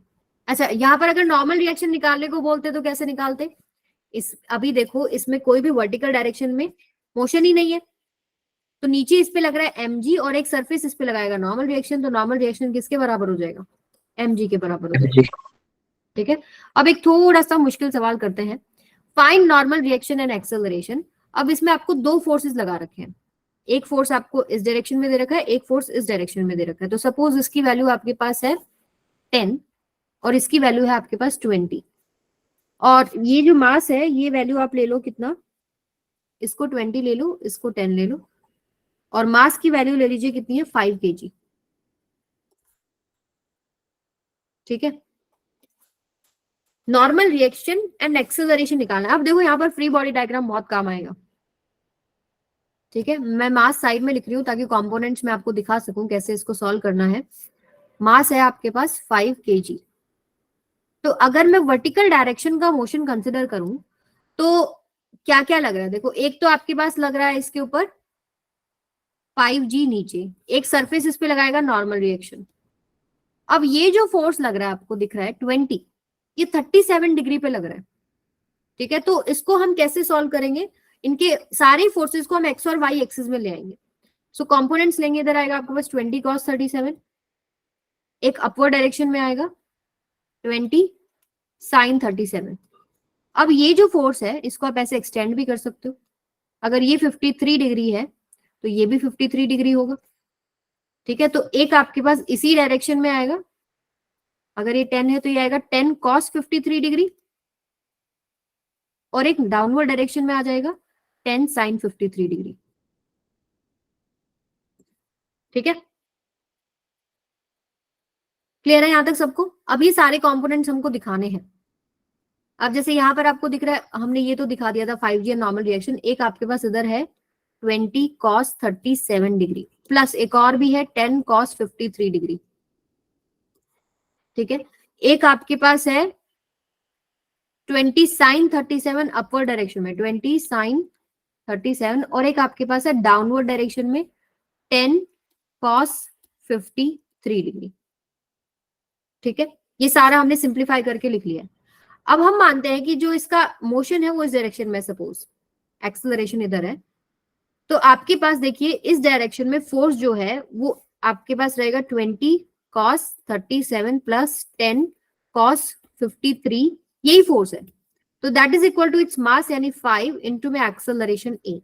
अच्छा, यहाँ पर अगर नॉर्मल रिएक्शन निकालने को बोलते तो कैसे निकालते? इस अभी देखो इसमें कोई भी वर्टिकल डायरेक्शन में मोशन ही नहीं है, तो नीचे इस पे लग रहा है mg और एक सरफेस इस पे लगाएगा नॉर्मल रिएक्शन, तो नॉर्मल रिएक्शन किसके बराबर हो जाएगा, mg के बराबर हो जाएगा। ठीक है, अब एक थोड़ा सा मुश्किल सवाल करते हैं, find normal reaction and acceleration. अब इसमें आपको दो फोर्सेस लगा रखे हैं, एक फोर्स आपको इस डायरेक्शन में दे रखा है, एक फोर्स इस डायरेक्शन में दे रखा है। तो सपोज इसकी वैल्यू आपके पास है 10 और इसकी वैल्यू है आपके पास 20, और ये जो मास है ये वैल्यू आप ले लो कितना, इसको 20 ले लो, इसको 10 ले लो, और मास की वैल्यू ले लीजिए कितनी है, 5 kg। ठीक है, नॉर्मल रिएक्शन एंड एक्सेलरेशन निकालना है। अब देखो यहाँ पर फ्री बॉडी डायग्राम बहुत काम आएगा। ठीक है, मैं मास साइड में लिख रही हूँ ताकि कंपोनेंट्स में आपको दिखा सकूं कैसे इसको सॉल्व करना है। मास है आपके पास 5 kg, तो अगर मैं वर्टिकल डायरेक्शन का मोशन कंसिडर करूं तो क्या क्या लग रहा है, देखो एक तो आपके पास लग रहा है इसके ऊपर 5g नीचे, एक सरफेस इस पे लगाएगा नॉर्मल रिएक्शन। अब ये जो फोर्स लग रहा है आपको दिख रहा है 20, ये 37 डिग्री पे लग रहा है। ठीक है, तो इसको हम कैसे सॉल्व करेंगे, इनके सारे फोर्सेस को हम एक्स और वाई एक्सिस में ले आएंगे। सो कंपोनेंट्स लेंगे, इधर आएगा आपके पास 20 cos 37, एक अपवर्ड डायरेक्शन में आएगा 20 sin 37। अब ये जो फोर्स है इसको आप ऐसे एक्सटेंड भी कर सकते हो, अगर ये 53 डिग्री है तो ये भी 53 डिग्री होगा, ठीक है। तो एक आपके पास इसी डायरेक्शन में आएगा, अगर ये 10 है तो ये आएगा 10 cos 53 डिग्री, और एक डाउनवर्ड डायरेक्शन में आ जाएगा 10 sin 53 डिग्री, ठीक है। क्लियर है यहां तक सबको? अब ये सारे कंपोनेंट्स हमको दिखाने हैं। अब जैसे यहां पर आपको दिख रहा है, हमने ये तो दिखा दिया था 5G नॉर्मल रिएक्शन, एक आपके पास इधर है 20 cos 37 डिग्री, प्लस एक और भी है 10 cos 53 डिग्री, ठीक है। एक आपके पास है 20 sin 37 अपवर्ड डायरेक्शन में, 20 sin 37, और एक आपके पास है डाउनवर्ड डायरेक्शन में 10 cos 53 डिग्री, ठीक है। ये सारा हमने सिंप्लीफाई करके लिख लिया। अब हम मानते हैं कि जो इसका मोशन है वो इस डायरेक्शन में, सपोज एक्सेलरेशन इधर है, तो आपके पास देखिए इस डायरेक्शन में फोर्स जो है वो आपके पास रहेगा 20 cos 37 प्लस 10 cos 53, यही फोर्स है। तो that is equal to its mass, यानी 5 इंटू में एक्सेलरेशन ए,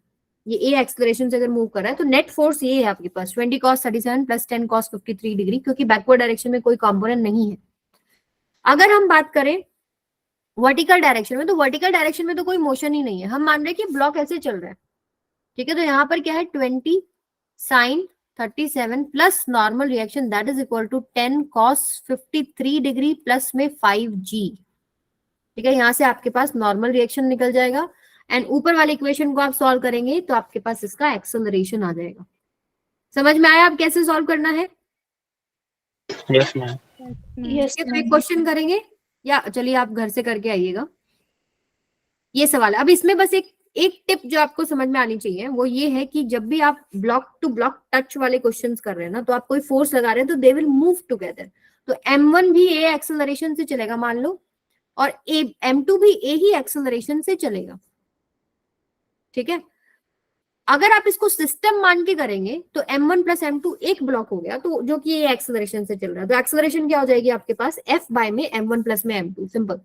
ये ए एक्सेलरेशन से अगर मूव कर रहा है तो नेट फोर्स ये है आपके पास 20 cos 37 प्लस 10 cos 53 डिग्री, क्योंकि बैकवर्ड डायरेक्शन में कोई कंपोनेंट नहीं है। अगर हम बात करें वर्टिकल डायरेक्शन में, तो वर्टिकल डायरेक्शन में तो कोई मोशन ही नहीं है, हम मान रहे हैं कि ब्लॉक ऐसे चल रहा है, ठीक है। तो यहाँ पर क्या है 20 sin 37 plus normal reaction that is equal to 10 cos 53 degree plus में 5G, ठीक है। यहाँ से आपके पास नॉर्मल रिएक्शन निकल जाएगा, एंड ऊपर वाले इक्वेशन को आप सॉल्व करेंगे तो आपके पास इसका एक्सेलरेशन आ जाएगा। समझ में आया आप कैसे सॉल्व करना है? Yes ma'am. Yes, तो एक ma'am. क्वेश्चन करेंगे, या चलिए आप घर से करके आइएगा। ये सवाल है। अब इसमें बस एक टिप जो आपको समझ में आनी चाहिए वो ये है कि जब भी आप ब्लॉक टू ब्लॉक टच वाले क्वेश्चंस कर रहे हैं ना, तो आप कोई फोर्स लगा रहे हैं तो दे विल मूव टुगेदर। तो M1 भी ए एक्सेलरेशन से चलेगा मान लो, और M2 भी ए ही एक्सेलरेशन से चलेगा, ठीक है। अगर आप इसको सिस्टम मान के करेंगे तो M1 प्लस M2 एक ब्लॉक हो गया, तो जो कि ये एक्सेलरेशन से चल रहा है, तो एक्सेलरेशन क्या हो जाएगी आपके पास F बाय में M1 प्लस में M2, सिंपल।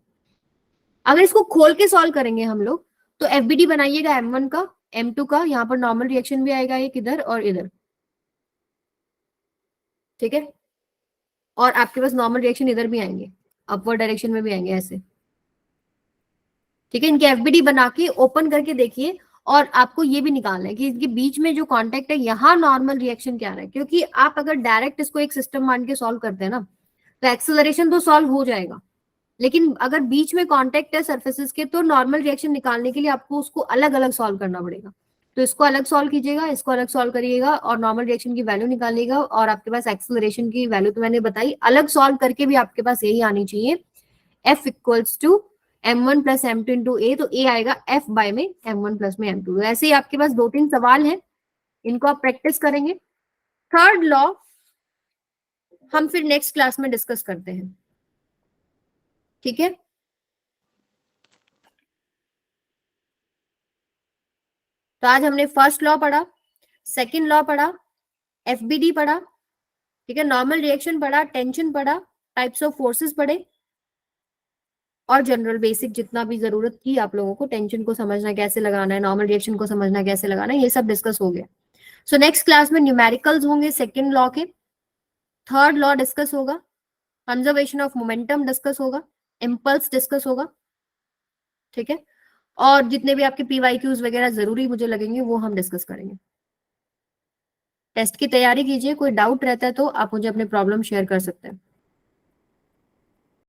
अगर इसको खोल के सॉल्व करेंगे हम लोग तो FBD बनाइएगा M1 का, M2 का, यहाँ पर नॉर्मल रिएक्शन भी आएगा एक इधर और इधर, ठीक है। और आपके पास नॉर्मल रिएक्शन इधर भी आएंगे, अपवर्ड डायरेक्शन में भी आएंगे ऐसे, ठीक है। इनके FBD बना के ओपन करके देखिए, और आपको ये भी निकालना है कि इसके बीच में जो कांटेक्ट है यहाँ नॉर्मल रिएक्शन क्या रहा है, क्योंकि आप अगर डायरेक्ट इसको एक सिस्टम मान के सॉल्व करते हैं ना तो एक्सेलरेशन तो सॉल्व हो जाएगा, लेकिन अगर बीच में कांटेक्ट है सरफेसेस के तो नॉर्मल रिएक्शन निकालने के लिए आपको उसको अलग अलग सॉल्व करना पड़ेगा। तो इसको अलग सॉल्व कीजिएगा, इसको अलग सॉल्व करिएगा, और नॉर्मल रिएक्शन की वैल्यू निकालिएगा, और आपके पास एक्सेलरेशन की वैल्यू तो मैंने बताई, अलग सॉल्व करके भी आपके पास यही आनी चाहिए, F equals to M1 plus M2 into A, तो ए आएगा F बाय में M1 प्लस में M2। तो ऐसे ही आपके पास 2-3 सवाल हैं, इनको आप प्रैक्टिस करेंगे। थर्ड लॉ हम फिर नेक्स्ट क्लास में डिस्कस करते हैं, ठीक है। तो आज हमने फर्स्ट लॉ पढ़ा, सेकंड लॉ पढ़ा, FBD पढ़ा, ठीक है, नॉर्मल रिएक्शन पढ़ा, टेंशन पढ़ा, टाइप्स ऑफ फोर्सेस पढ़े, और जनरल बेसिक जितना भी जरूरत थी आप लोगों को, टेंशन को समझना कैसे लगाना है, नॉर्मल रिएक्शन को समझना कैसे लगाना है, ये सब डिस्कस हो गया। सो नेक्स्ट क्लास में न्यूमेरिकल्स होंगे सेकंड लॉ के, थर्ड लॉ डिस्कस होगा, कंजर्वेशन ऑफ मोमेंटम डिस्कस होगा, इम्पल्स डिस्कस होगा, ठीक है। और जितने भी आपके PYQs वगैरह जरूरी मुझे लगेंगे वो हम डिस्कस करेंगे। टेस्ट की तैयारी कीजिए, कोई डाउट रहता है तो आप मुझे अपने प्रॉब्लम शेयर कर सकते हैं।